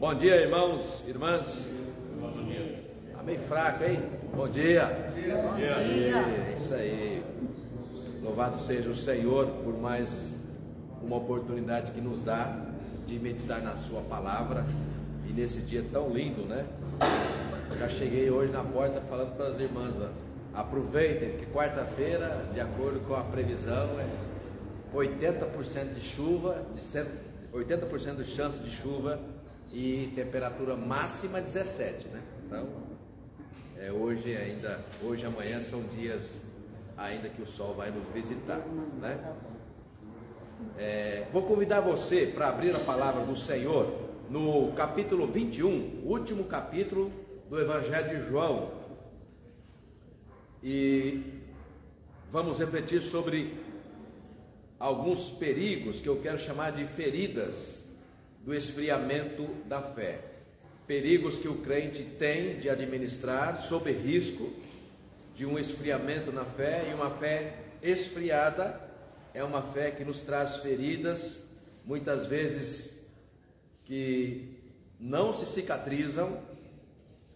Bom dia, irmãos, irmãs. Bom dia. Tá meio fraco, hein? Bom dia. Bom dia. É isso aí. Louvado seja o Senhor por mais uma oportunidade que nos dá de meditar na sua palavra e nesse dia tão lindo, né? Eu já cheguei hoje na porta falando para as irmãs, ó, aproveitem, porque quarta-feira, de acordo com a previsão, é 80% de chuva, 80% de chance de chuva e temperatura máxima 17, né? Então, hoje e amanhã são dias ainda que o sol vai nos visitar, né? Vou convidar você para abrir a palavra do Senhor no capítulo 21, último capítulo do Evangelho de João, e vamos refletir sobre alguns perigos que eu quero chamar de feridas do esfriamento da fé. Perigos que o crente tem de administrar sob risco de um esfriamento na fé, e uma fé esfriada é uma fé que nos traz feridas, muitas vezes que não se cicatrizam,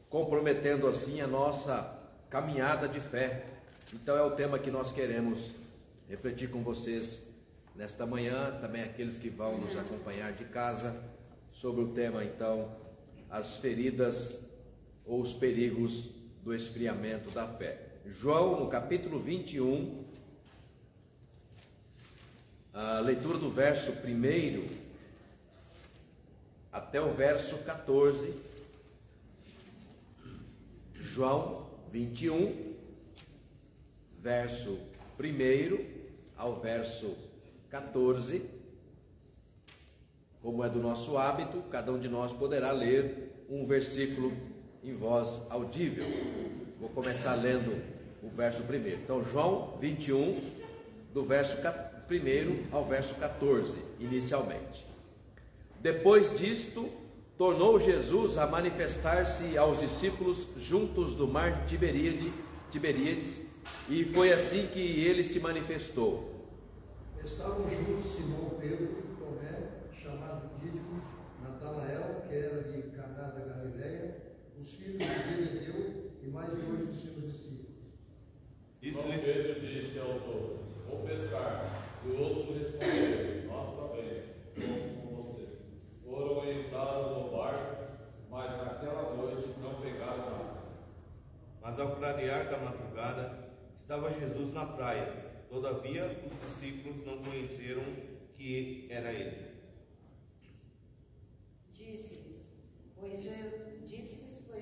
comprometendo assim a nossa caminhada de fé. Então é o tema que nós queremos refletir com vocês nesta manhã, também aqueles que vão nos acompanhar de casa, sobre o tema então, as feridas ou os perigos do esfriamento da fé. João, no capítulo 21, a leitura do verso 1 até o verso 14. João 21, verso 1 ao verso 14. Como é do nosso hábito, cada um de nós poderá ler um versículo em voz audível. Vou começar lendo o verso 1. Então, João 21, do verso 1 ao verso 14, inicialmente. Depois disto, tornou Jesus a manifestar-se aos discípulos juntos do mar Tiberíades, e foi assim que ele se manifestou. Estavam juntos Simão Pedro, Tomé, chamado Dídimo, Natanael, que era de Caná da Galileia, os filhos de Zebedeu e mais dois dos seus discípulos. Simão Pedro disse aos outros: vou pescar. E o outro respondeu: nós também, vamos com você. Foram e entraram no barco, mas naquela noite não pegaram nada. Mas ao clarear da madrugada, estava Jesus na praia. Todavia, os discípulos não conheceram que era ele. Disse-lhes, pois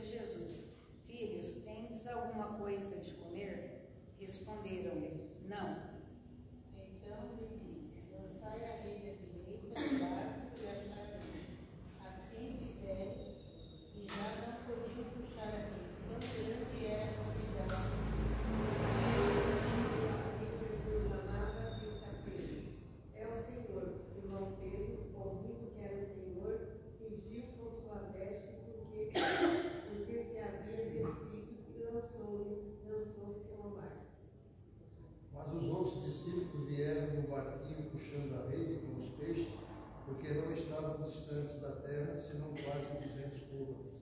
Jesus: filhos, tendes alguma coisa de comer? Responderam-lhe: não. Então lhe disse: lançai a rede à direita do barco e achareis. Assim fizeram, e já não podiam puxar a rede, tão grande era a multidão. É o Senhor. Simão Pedro, ouvindo que era o Senhor, cingiu com sua veste, porque se havia despido, e lançou-se ao mar. Mas os outros discípulos vieram no barquinho puxando a rede com os peixes, porque não estavam distantes da terra, senão quase 200 côvados.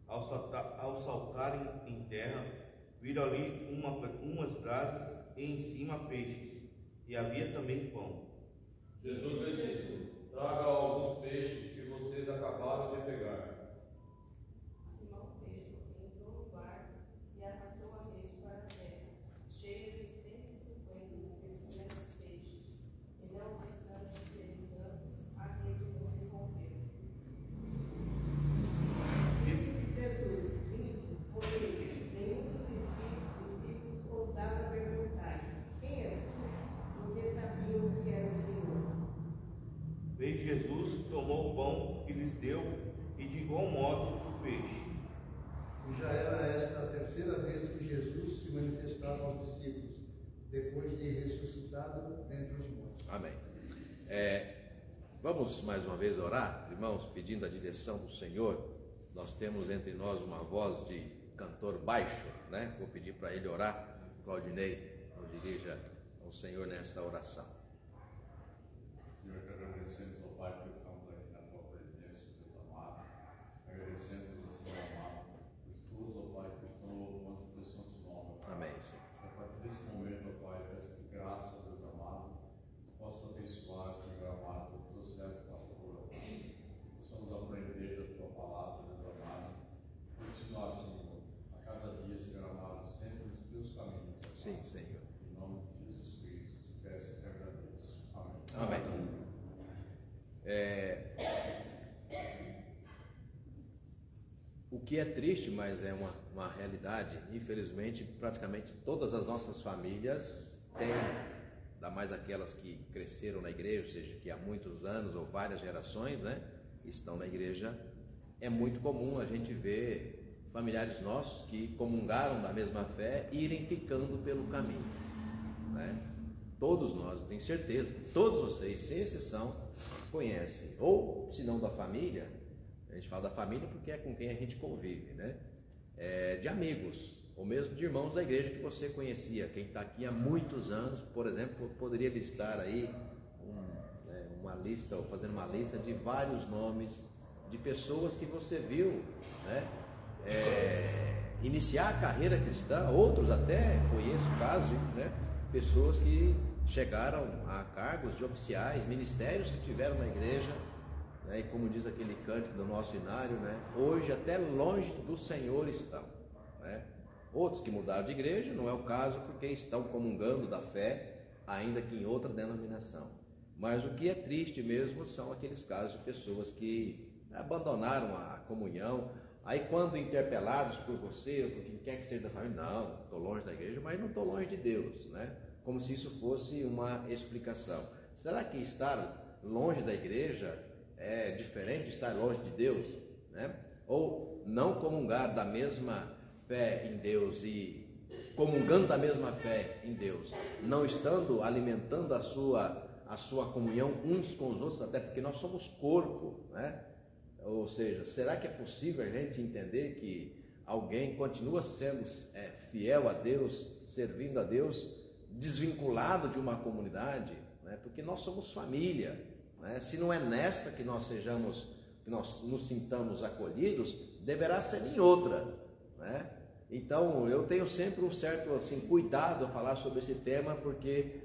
Ao saltarem em terra, viram ali umas brasas e em cima peixes, e havia também pão. Jesus lhe disse: traga alguns peixes que vocês acabaram de pegar. Simão Pedro entrou no barco e arrastou a rede para a terra, cheia de 150 grandes peixes, e não obstante serem tantos, a rede não se rompeu. Disse Jesus: vinde, porém, nenhum dos discípulos ousava perguntar: quem és tu? Porque sabiam que era o Senhor. Veio Jesus, tomou o pão e lhes deu, e de igual modo o peixe. E já era esta a terceira vez que Jesus se manifestava aos discípulos, depois de ressuscitado dentre os mortos. Amém. Vamos mais uma vez orar, irmãos, pedindo a direção do Senhor. Nós temos entre nós uma voz de cantor baixo, né? Vou pedir para ele orar. Claudinei, nos dirija ao Senhor nessa oração. Senhor, quero agradecer, Pai, por estamos aqui na tua presença, Deus amado. Sim, Senhor. Em nome de Jesus Cristo, peço e agradeço. Amém. Amém. O que é triste, mas é uma realidade, infelizmente, praticamente todas as nossas famílias têm, ainda mais aquelas que cresceram na igreja, ou seja, que há muitos anos ou várias gerações, né, estão na igreja. É muito comum a gente ver familiares nossos que comungaram da mesma fé irem ficando pelo caminho, né? Todos nós, eu tenho certeza, todos vocês, sem exceção, conhecem, ou se não da família, a gente fala da família porque é com quem a gente convive, né? De amigos, ou mesmo de irmãos da igreja que você conhecia. Quem está aqui há muitos anos, por exemplo, poderia listar aí uma lista, ou fazendo uma lista de vários nomes de pessoas que você viu, né, iniciar a carreira cristã. Outros até conheço casos, né, pessoas que chegaram a cargos de oficiais, ministérios que tiveram na igreja, né, e como diz aquele cântico do nosso hinário, né, hoje até longe do Senhor estão, né? Outros que mudaram de igreja, não é o caso, porque estão comungando da fé, ainda que em outra denominação. Mas o que é triste mesmo são aqueles casos de pessoas que abandonaram a comunhão. Aí quando interpelados por você, ou por quem quer que seja da família, não, estou longe da igreja, mas não estou longe de Deus, né? Como se isso fosse uma explicação. Será que estar longe da igreja é diferente de estar longe de Deus, né? Ou não comungar da mesma fé em Deus e comungando da mesma fé em Deus, não estando alimentando a sua comunhão uns com os outros, até porque nós somos corpo, né? Ou seja, será que é possível a gente entender que alguém continua sendo fiel a Deus, servindo a Deus, desvinculado de uma comunidade, né? Porque nós somos família, né? Se não é nesta que nós nos sintamos acolhidos, deverá ser em outra, né? Então eu tenho sempre um certo cuidado a falar sobre esse tema, porque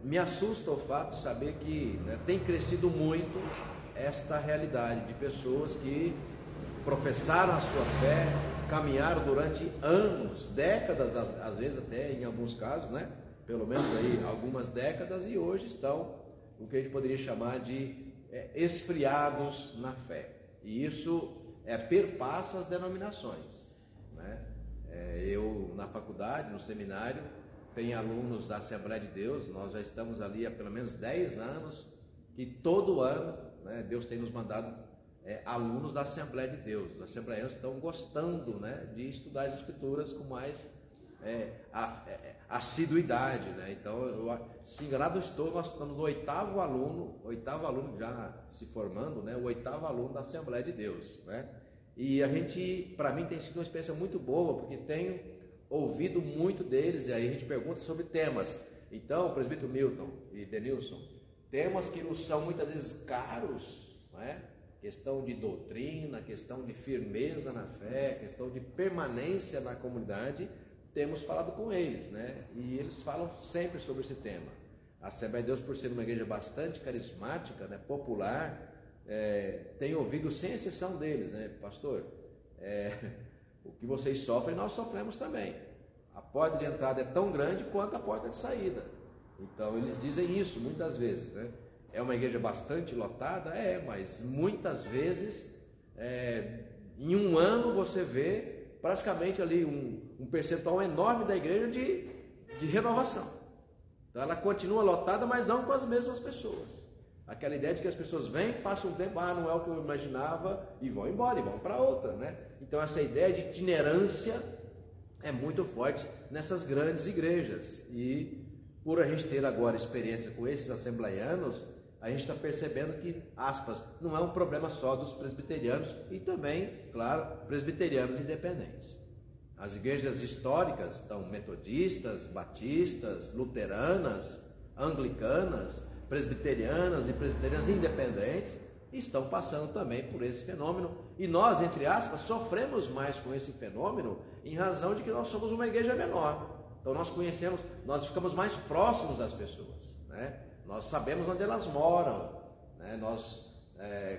me assusta o fato de saber que, né, tem crescido muito esta realidade de pessoas que professaram a sua fé, caminharam durante anos, décadas, às vezes até em alguns casos, né, pelo menos aí algumas décadas, e hoje estão o que a gente poderia chamar de esfriados na fé. E isso perpassa as denominações, né? Eu na faculdade, no seminário, tenho alunos da Assembleia de Deus. Nós já estamos ali há pelo menos 10 anos, que todo ano, né, Deus tem nos mandado alunos da Assembleia de Deus. Os assembleianos estão gostando, né, de estudar as Escrituras com mais assiduidade, né? Então, se enganado estou, nós estamos no oitavo aluno já se formando, né, o oitavo aluno da Assembleia de Deus, né? E para mim tem sido uma experiência muito boa, porque tenho ouvido muito deles, e aí a gente pergunta sobre temas. Então, presbítero Milton e Denilson, temas que nos são muitas vezes caros, né? Questão de doutrina, questão de firmeza na fé, questão de permanência na comunidade, temos falado com eles, né? E eles falam sempre sobre esse tema. A Assembleia de Deus, por ser uma igreja bastante carismática, né, popular, tem ouvido sem exceção deles, né? Pastor, o que vocês sofrem, nós sofremos também. A porta de entrada é tão grande quanto a porta de saída. Então eles dizem isso muitas vezes, né? É uma igreja bastante lotada? Mas muitas vezes, em um ano você vê praticamente ali um percentual enorme da igreja de renovação. Então ela continua lotada, mas não com as mesmas pessoas. Aquela ideia de que as pessoas vêm, passam um tempo, não é o que eu imaginava, e vão embora, e vão para outra, né? Então essa ideia de itinerância é muito forte nessas grandes igrejas. E por a gente ter agora experiência com esses assembleianos, a gente está percebendo que, aspas, não é um problema só dos presbiterianos, e também, claro, presbiterianos independentes. As igrejas históricas estão metodistas, batistas, luteranas, anglicanas, presbiterianas e presbiterianas independentes, estão passando também por esse fenômeno, e nós, entre aspas, sofremos mais com esse fenômeno em razão de que nós somos uma igreja menor. Então nós ficamos mais próximos das pessoas, né? Nós sabemos onde elas moram, né? Nós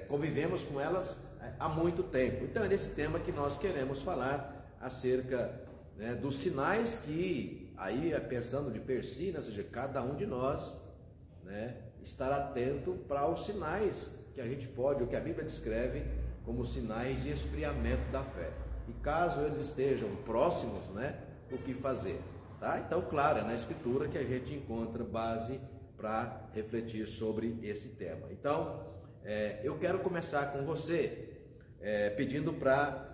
convivemos com elas há muito tempo. Então é nesse tema que nós queremos falar acerca, né, dos sinais que aí é pensando de per si, né? Ou seja, cada um de nós, né, estar atento para os sinais que a gente pode, o que a Bíblia descreve como sinais de esfriamento da fé. E caso eles estejam próximos, né, o que fazer? Tá? Então, claro, é na Escritura que a gente encontra base para refletir sobre esse tema. Então, eu quero começar com você pedindo para...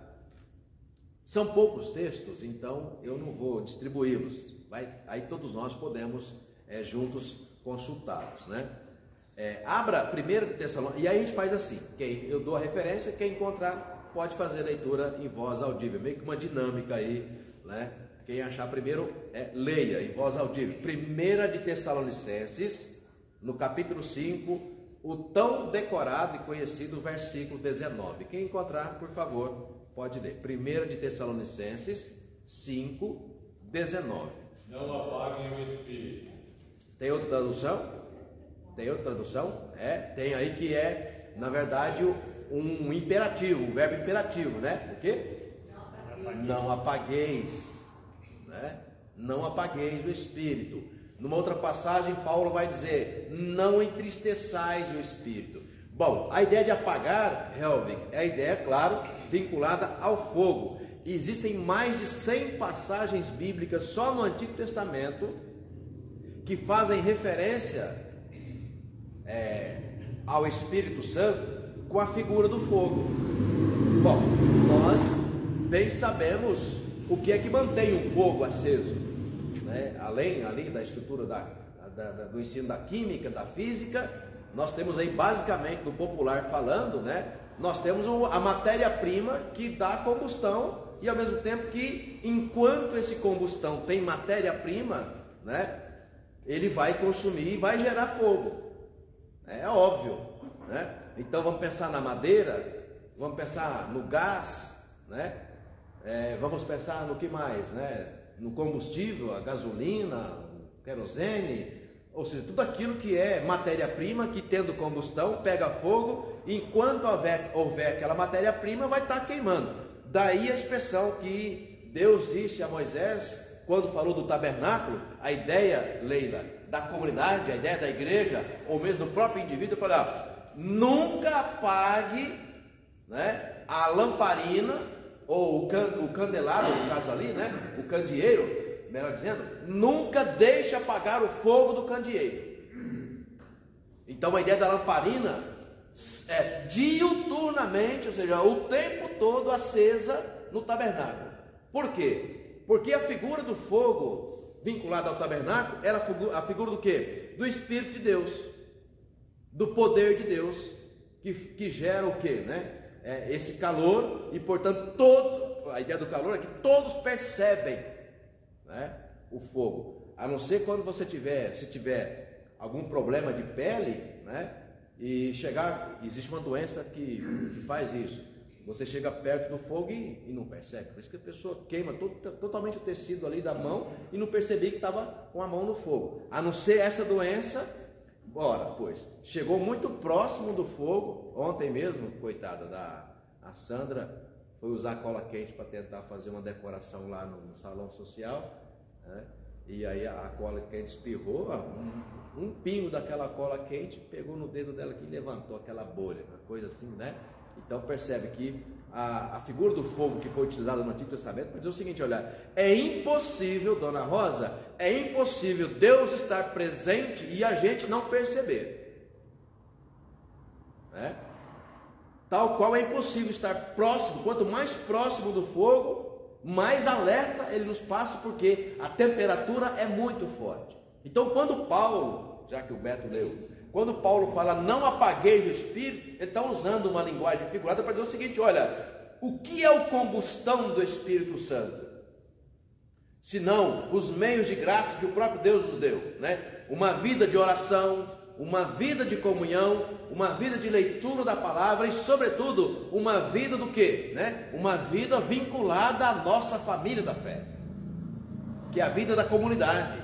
São poucos textos, então eu não vou distribuí-los. Aí todos nós podemos juntos consultá-los, né? Abra 1 Tessalonicenses, e aí a gente faz assim, eu dou a referência, quem encontrar pode fazer a leitura em voz audível, meio que uma dinâmica aí, né? Quem achar primeiro, leia em voz audível. 1 de Tessalonicenses, no capítulo 5, o tão decorado e conhecido versículo 19. Quem encontrar, por favor, pode ler. 1 de Tessalonicenses 5, 19. Não apaguem o espírito. Tem outra tradução? Tem outra tradução? Tem aí que na verdade, um imperativo, um verbo imperativo, né? O quê? Não apagueis, né? Não apagueis o espírito. Numa outra passagem, Paulo vai dizer: não entristeçais o espírito. Bom, a ideia de apagar, Helvig, é a ideia, claro, vinculada ao fogo. E existem mais de 100 passagens bíblicas só no Antigo Testamento que fazem referência ao Espírito Santo com a figura do fogo. Bom, nós bem sabemos o que é que mantém um fogo aceso, né? Além da estrutura do ensino da química, da física, nós temos aí basicamente, no popular falando, né? Nós temos a matéria-prima que dá combustão, e ao mesmo tempo que, enquanto esse combustão tem matéria-prima, né, ele vai consumir e vai gerar fogo. É óbvio, né? Então vamos pensar na madeira, vamos pensar no gás, né? Vamos pensar no que mais, né? No combustível, a gasolina, o querosene, ou seja, tudo aquilo que é matéria-prima, que tendo combustão, pega fogo, e enquanto houver aquela matéria-prima, vai estar queimando. Daí a expressão que Deus disse a Moisés, quando falou do tabernáculo, a ideia, Leila, da comunidade, a ideia da igreja, ou mesmo do próprio indivíduo, falar: nunca apague, né, a lamparina, ou o candelabro, no caso ali, né, o candeeiro, melhor dizendo, nunca deixe apagar o fogo do candeeiro. Então a ideia da lamparina é diuturnamente, ou seja, o tempo todo acesa no tabernáculo. Por quê? Porque a figura do fogo vinculada ao tabernáculo era a figura do quê? Do Espírito de Deus, do poder de Deus, que gera o quê, né? Esse calor, e portanto a ideia do calor é que todos percebem, né, o fogo, a não ser quando se tiver algum problema de pele, né, e existe uma doença que faz isso, você chega perto do fogo e não percebe, por isso que a pessoa queima totalmente o tecido ali da mão e não percebia que estava com a mão no fogo, a não ser essa doença. Ora, pois, chegou muito próximo do fogo. Ontem mesmo, coitada a Sandra, foi usar cola quente para tentar fazer uma decoração lá no salão social, né? E aí a cola quente espirrou, um pingo daquela cola quente pegou no dedo dela que levantou aquela bolha, uma coisa assim, né? Então percebe que a figura do fogo que foi utilizada no Antigo Testamento para dizer o seguinte: olha, é impossível, Dona Rosa, é impossível Deus estar presente e a gente não perceber, né? Tal qual é impossível estar próximo, quanto mais próximo do fogo, mais alerta ele nos passa, porque a temperatura é muito forte. Então quando Paulo, já que o Beto leu, quando Paulo fala não apagueis o espírito, ele está usando uma linguagem figurada para dizer o seguinte: olha, o que é o combustão do Espírito Santo? Senão os meios de graça que o próprio Deus nos deu, né? Uma vida de oração, uma vida de comunhão, uma vida de leitura da palavra e, sobretudo, uma vida do quê? Né? Uma vida vinculada à nossa família da fé, que é a vida da comunidade,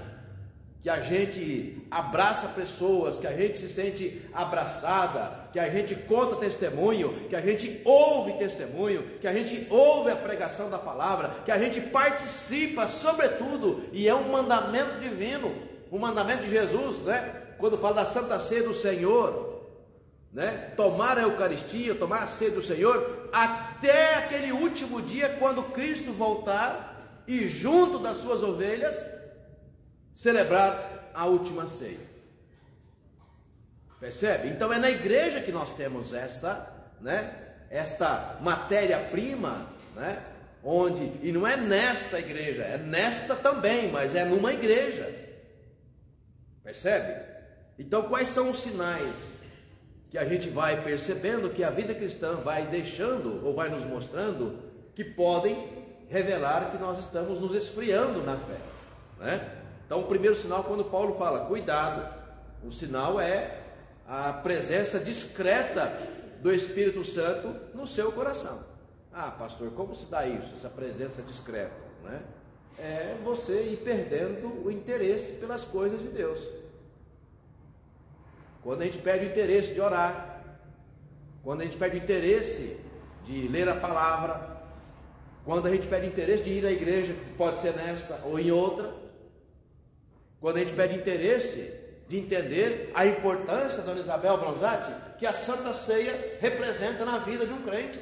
que a gente abraça pessoas, que a gente se sente abraçada, que a gente conta testemunho, que a gente ouve testemunho, que a gente ouve a pregação da palavra, que a gente participa, sobretudo, e é um mandamento divino, um mandamento de Jesus, né? Quando fala da Santa Ceia do Senhor, né? Tomar a Eucaristia, tomar a ceia do Senhor, até aquele último dia, quando Cristo voltar e junto das suas ovelhas celebrar a última ceia. Percebe? Então é na igreja que nós temos esta matéria-prima, né? Onde, e não é nesta igreja, é nesta também, mas é numa igreja. Percebe? Então quais são os sinais que a gente vai percebendo, que a vida cristã vai deixando ou vai nos mostrando, que podem revelar que nós estamos nos esfriando na fé, né? Então o primeiro sinal, quando Paulo fala, cuidado, o sinal é a presença discreta do Espírito Santo no seu coração. Ah, pastor, como se dá isso, essa presença discreta, né? É você ir perdendo o interesse pelas coisas de Deus. Quando a gente perde o interesse de orar, quando a gente perde o interesse de ler a palavra, quando a gente perde o interesse de ir à igreja, que pode ser nesta ou em outra, quando a gente perde interesse de entender a importância, dona Isabel Bronzatti, que a Santa Ceia representa na vida de um crente,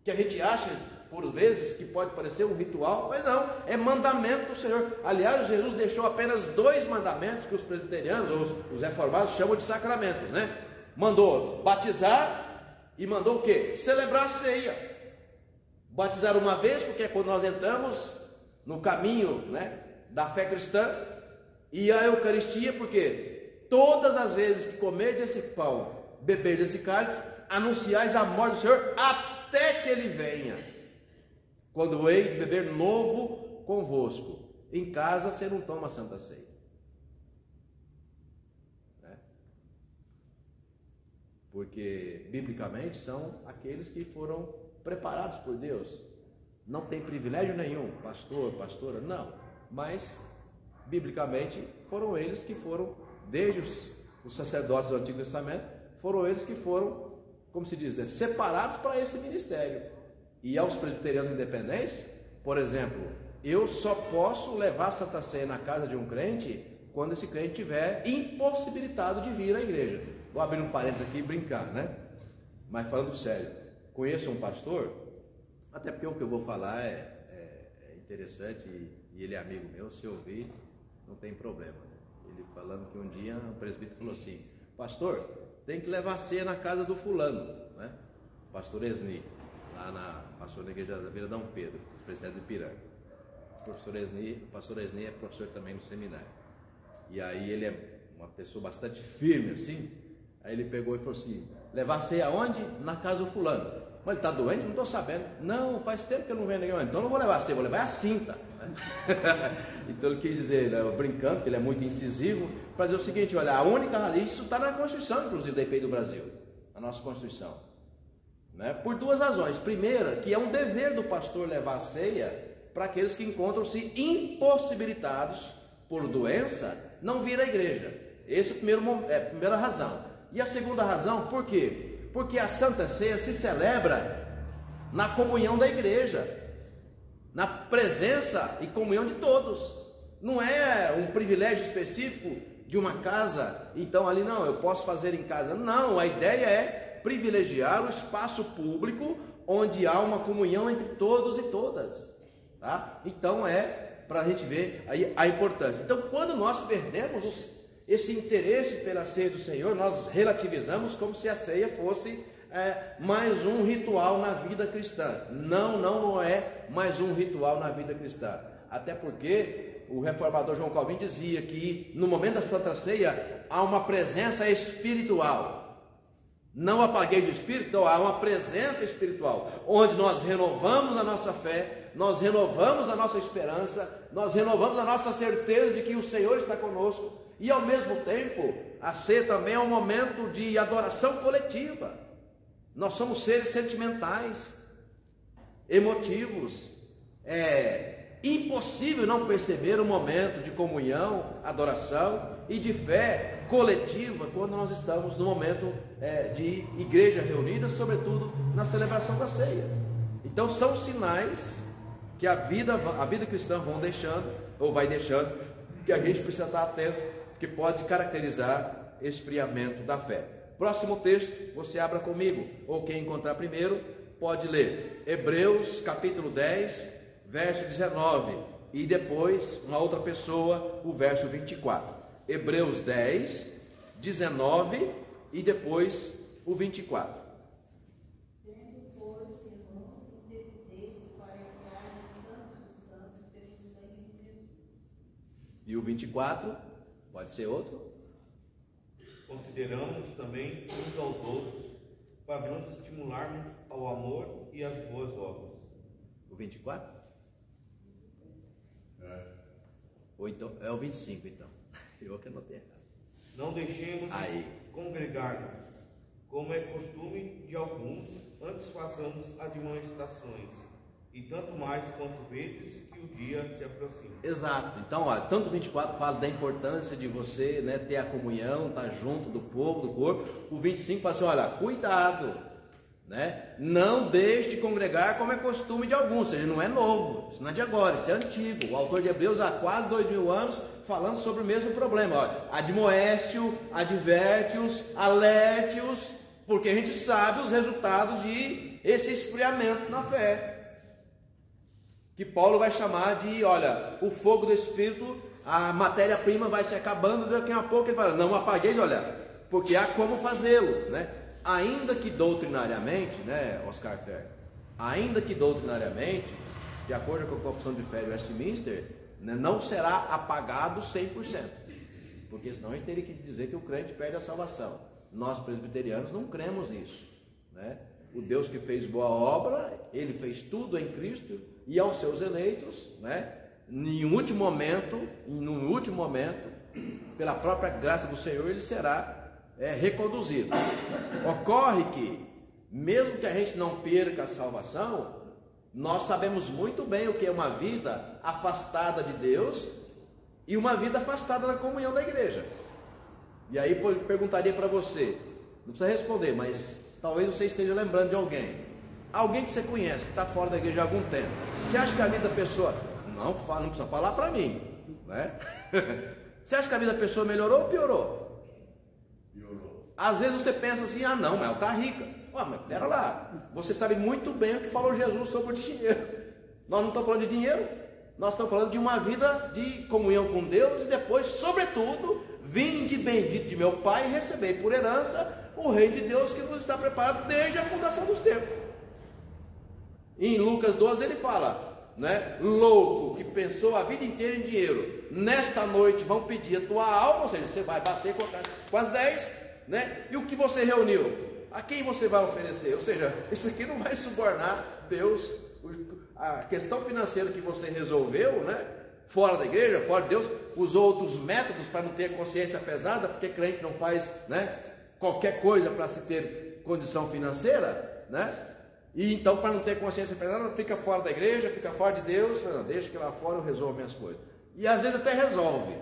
que a gente acha, por vezes, que pode parecer um ritual, mas não, é mandamento do Senhor. Aliás, Jesus deixou apenas 2 mandamentos que os presbiterianos, ou os reformados, chamam de sacramentos, né? Mandou batizar e mandou o quê? Celebrar a ceia. Batizar uma vez, porque é quando nós entramos no caminho, né, da fé cristã, e a Eucaristia, porque todas as vezes que comerdes esse pão, beberdes esse cálice, anunciais a morte do Senhor até que Ele venha. Quando hei de beber novo convosco, em casa você não toma a Santa Ceia, né? Porque biblicamente são aqueles que foram preparados por Deus. Não tem privilégio nenhum, pastor, pastora, não. Mas, biblicamente, foram eles que foram, desde os sacerdotes do Antigo Testamento, foram eles que foram, como se diz, separados para esse ministério. E aos presbiterianos independentes, por exemplo, eu só posso levar a Santa Ceia na casa de um crente quando esse crente estiver impossibilitado de vir à igreja. Vou abrir um parênteses aqui e brincar, né? Mas falando sério, conheço um pastor, até porque o que eu vou falar é interessante e ele é amigo meu, se ouvir não tem problema, né? Ele falando que um dia o presbítero falou assim, pastor, tem que levar ceia na casa do fulano, né? Pastor Esni, pastor da igreja da Vila Dom Pedro, presidente do Ipiranga. Pastor Esni é professor também no seminário, e aí ele é uma pessoa bastante firme assim. Aí ele pegou e falou assim, levar ceia aonde? Na casa do fulano. Mas ele está doente? Não estou sabendo. Não, faz tempo que eu não venho ninguém. Então não vou levar a ceia, vou levar a cinta, né? Então ele quis dizer, né, brincando, que ele é muito incisivo, para dizer o seguinte, olha, a única, isso está na Constituição, inclusive, da IPI do Brasil, a nossa Constituição, né? Por 2 razões. Primeira, que é um dever do pastor levar a ceia para aqueles que encontram-se impossibilitados por doença, não vir à igreja. Essa é a primeira razão. E a segunda razão, por quê? Porque a Santa Ceia se celebra na comunhão da igreja, na presença e comunhão de todos. Não é um privilégio específico de uma casa, então ali não, eu posso fazer em casa. Não, a ideia é privilegiar o espaço público onde há uma comunhão entre todos e todas, tá? Então é para a gente ver aí a importância. Então quando nós perdemos esse interesse pela ceia do Senhor, nós relativizamos como se a ceia fosse mais um ritual na vida cristã. Não é mais um ritual na vida cristã. Até porque o reformador João Calvino dizia que no momento da Santa Ceia há uma presença espiritual. Não apagueis o Espírito, então há uma presença espiritual, onde nós renovamos a nossa fé, nós renovamos a nossa esperança, nós renovamos a nossa certeza de que o Senhor está conosco. E ao mesmo tempo, a ceia também é um momento de adoração coletiva. Nós somos seres sentimentais, emotivos, impossível não perceber o momento de comunhão, adoração e de fé coletiva quando nós estamos no momento de igreja reunida, sobretudo na celebração da ceia. Então são sinais que a vida cristã vai deixando, que a gente precisa estar atento, que pode caracterizar esfriamento da fé. Próximo texto, você abra comigo, ou quem encontrar primeiro, pode ler Hebreus capítulo 10, verso 19, e depois uma outra pessoa, o verso 24. Hebreus 10, 19 e depois o 24. Tendo, pois, irmãos, intrepidez para entrar no Santo dos Santos pelo sangue de Jesus. E o 24, pode ser outro? Consideramos também uns aos outros para nos estimularmos ao amor e às boas obras. O 24? Ou então, é o 25 então. Eu que anotei errado. Não deixemos Aí. de congregar-nos, como é costume de alguns, antes façamos admoestações, e tanto mais quanto vedes que o dia se aproxima. Exato. Então, olha, tanto o 24 fala da importância de você, né, ter a comunhão, estar junto do povo, do corpo. O 25 fala assim, olha, cuidado, né? Não deixe de congregar como é costume de alguns, ou seja, não é novo, isso não é de agora, isso é antigo. O autor de Hebreus há quase 2000 anos falando sobre o mesmo problema. Olha, admoeste-o, adverte-os, alerte-os, porque a gente sabe os resultados de esse esfriamento na fé, que Paulo vai chamar de, olha, o fogo do Espírito, a matéria-prima vai se acabando, daqui a pouco ele fala, não apaguei, olha, porque há como fazê-lo, né? Ainda que doutrinariamente, né, Oscar Fer, ainda que doutrinariamente, de acordo com a Confissão de Fé de Westminster, né, não será apagado 100%, porque senão a gente teria que dizer que o crente perde a salvação. Nós presbiterianos não cremos nisso, né? O Deus que fez boa obra, ele fez tudo em Cristo, e aos seus eleitos, né, no último momento, pela própria graça do Senhor, ele será reconduzido. Ocorre que, mesmo que a gente não perca a salvação, nós sabemos muito bem o que é uma vida afastada de Deus e uma vida afastada da comunhão da igreja. E aí eu perguntaria para você, não precisa responder, mas talvez você esteja lembrando de alguém que você conhece, que está fora da igreja há algum tempo. Você acha que a vida da pessoa, não precisa falar para mim, né? Você acha que a vida da pessoa melhorou ou piorou? Às vezes você pensa assim, não, mas ela está rica. Mas pera lá, você sabe muito bem o que falou Jesus sobre o dinheiro. Nós não estamos falando de dinheiro, nós estamos falando de uma vida de comunhão com Deus, e depois, sobretudo, vinde bendito de meu Pai e recebei por herança o reino de Deus que nos está preparado desde a fundação dos tempos. E em Lucas 12 ele fala, né, louco que pensou a vida inteira em dinheiro, nesta noite vão pedir a tua alma, ou seja, você vai bater com as 10, né? E o que você reuniu, a quem você vai oferecer? Ou seja, isso aqui não vai subornar Deus. A questão financeira que você resolveu, né, fora da igreja, fora de Deus, usou outros métodos para não ter consciência pesada, porque crente não faz, né, qualquer coisa para se ter condição financeira, né? E então, para não ter consciência pesada, fica fora da igreja, fica fora de Deus, deixa que lá fora eu resolvo minhas coisas. E às vezes até resolve,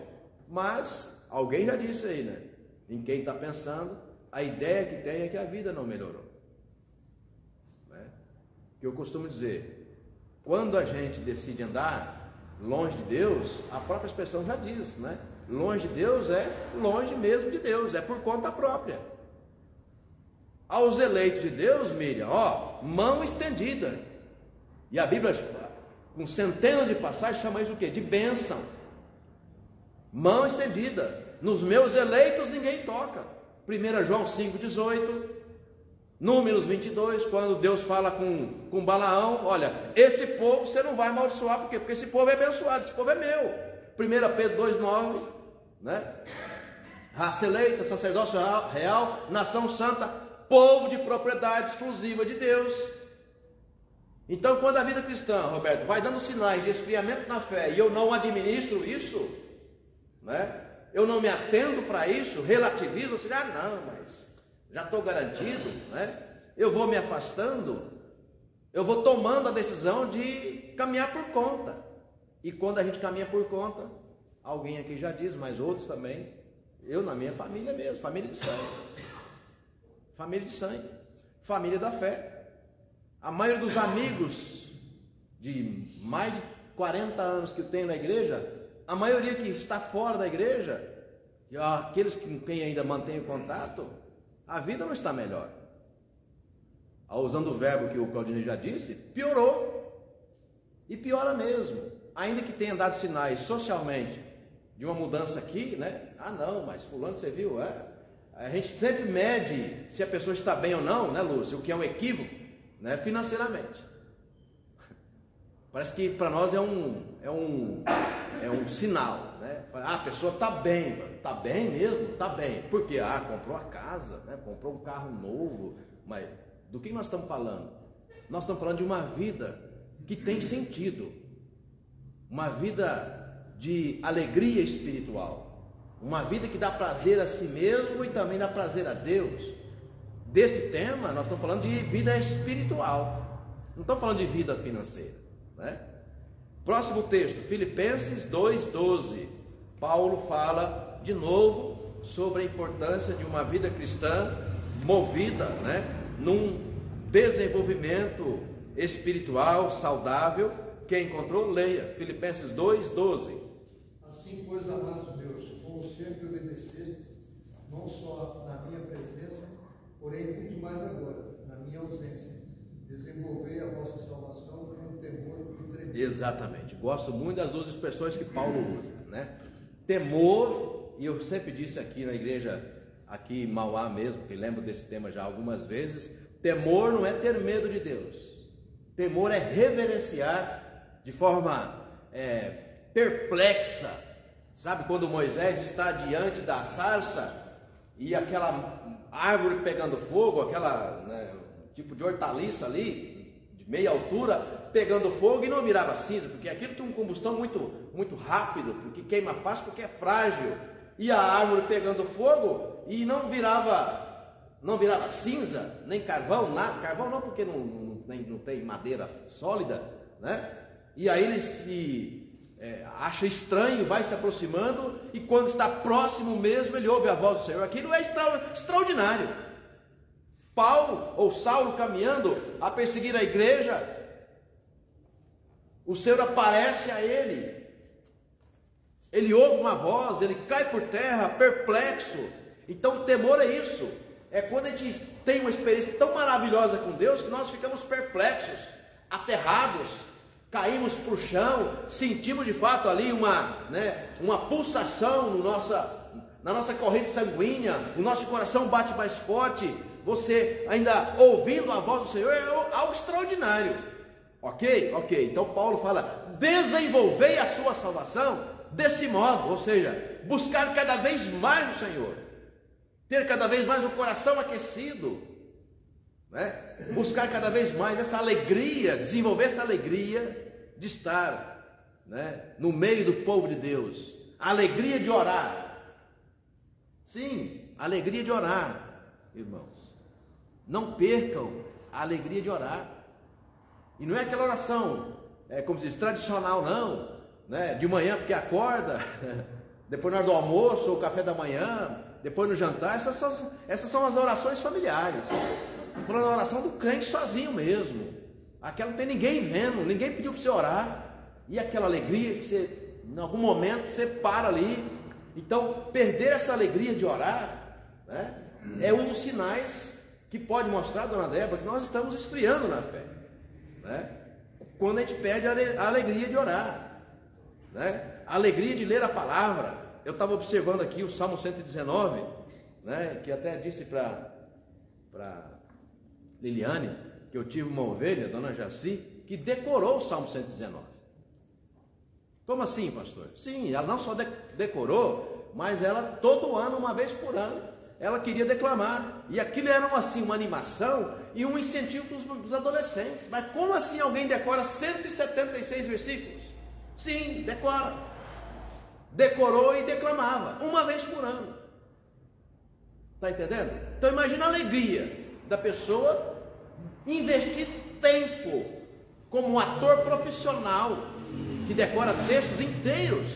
mas alguém já disse aí, né? Em quem está pensando, a ideia que tem é que a vida não melhorou, né? Que eu costumo dizer, quando a gente decide andar longe de Deus, a própria expressão já diz, né? Longe de Deus é longe mesmo de Deus, é por conta própria. Aos eleitos de Deus, Miriam, mão estendida. E a Bíblia, com centenas de passagens, chama isso o quê? De bênção. Mão estendida. Nos meus eleitos ninguém toca. 1 João 5,18, Números 22, quando Deus fala com Balaão, olha, esse povo você não vai amaldiçoar, por quê? Porque esse povo é abençoado, esse povo é meu. 1 Pedro 2,9, né? Raça eleita, sacerdócio real, nação santa, povo de propriedade exclusiva de Deus. Então, quando a vida cristã, Roberto, vai dando sinais de esfriamento na fé, e eu não administro isso, né? Eu não me atendo para isso, relativizo, ou seja, não, mas já estou garantido, né? Eu vou me afastando, eu vou tomando a decisão de caminhar por conta. E quando a gente caminha por conta, alguém aqui já diz, mas outros também, eu na minha família mesmo, família de sangue. Família de sangue, família da fé. A maioria dos amigos de mais de 40 anos que eu tenho na igreja, a maioria que está fora da igreja, e aqueles com quem ainda mantém contato, a vida não está melhor. Usando o verbo que o Claudinei já disse, piorou. E piora mesmo. Ainda que tenha dado sinais socialmente de uma mudança aqui, né? Ah não, mas fulano você viu, a gente sempre mede se a pessoa está bem ou não, né, Lúcio? O que é um equívoco, né? Financeiramente. Parece que para nós é um sinal, né? A pessoa está bem mesmo, está bem. Por quê? Comprou a casa, né? Comprou um carro novo. Mas do que nós estamos falando? Nós estamos falando de uma vida que tem sentido, uma vida de alegria espiritual, uma vida que dá prazer a si mesmo e também dá prazer a Deus. Desse tema nós estamos falando de vida espiritual, não estamos falando de vida financeira, né? Próximo texto, Filipenses 2:12. Paulo fala de novo sobre a importância de uma vida cristã movida, né, num desenvolvimento espiritual saudável. Quem encontrou, leia Filipenses 2:12. Assim, pois, amados meus, como sempre obedecestes, não só na minha presença, porém muito mais agora, na minha ausência, desenvolvei a vossa salvação com temor e tremor. Exatamente, gosto muito das duas expressões que Paulo usa, né? Temor, e eu sempre disse aqui na igreja, aqui em Mauá mesmo, que lembro desse tema já algumas vezes, temor não é ter medo de Deus, temor é reverenciar de forma perplexa. Sabe quando Moisés está diante da sarça e aquela árvore pegando fogo, aquela, né, tipo de hortaliça ali, de meia altura, pegando fogo e não virava cinza, porque aquilo tem uma combustão muito rápido, porque queima fácil, porque é frágil. E a árvore pegando fogo e não virava cinza, nem carvão, nada. Carvão não, porque não tem madeira sólida, né? E aí ele se acha estranho, vai se aproximando, e quando está próximo mesmo, ele ouve a voz do Senhor. Aquilo é extraordinário. Saulo caminhando a perseguir a igreja, o Senhor aparece a ele, ele ouve uma voz, ele cai por terra, perplexo. Então o temor é isso, é quando a gente tem uma experiência tão maravilhosa com Deus, que nós ficamos perplexos, aterrados, caímos para o chão, sentimos de fato ali uma pulsação na nossa corrente sanguínea, o nosso coração bate mais forte. Você ainda ouvindo a voz do Senhor é algo extraordinário. Ok? Então Paulo fala, desenvolvei a sua salvação desse modo, ou seja, buscar cada vez mais o Senhor, ter cada vez mais o coração aquecido, né? Buscar cada vez mais essa alegria, desenvolver essa alegria de estar, né, no meio do povo de Deus, a alegria de orar. Sim, a alegria de orar, irmãos. Não percam a alegria de orar. E não é aquela oração, como se diz, tradicional não, né? De manhã porque acorda, depois na hora do almoço, ou café da manhã, depois no jantar. Essas são as orações familiares. Estou falando da oração do crente sozinho mesmo. Aquela não tem ninguém vendo, ninguém pediu para você orar. E aquela alegria que você, em algum momento, você para ali. Então, perder essa alegria de orar, né, é um dos sinais que pode mostrar, dona Débora, que nós estamos esfriando na fé, né? Quando a gente perde a alegria de orar, né? A alegria de ler a palavra. Eu estava observando aqui o Salmo 119, né, que até disse para Liliane, que eu tive uma ovelha, dona Jaci, que decorou o Salmo 119. Como assim, pastor? Sim, ela não só decorou, mas ela todo ano, uma vez por ano, ela queria declamar. E aquilo era uma animação e um incentivo para os adolescentes. Mas como assim alguém decora 176 versículos? Sim, decora. Decorou e declamava, uma vez por ano. Está entendendo? Então imagina a alegria da pessoa investir tempo como um ator profissional, que decora textos inteiros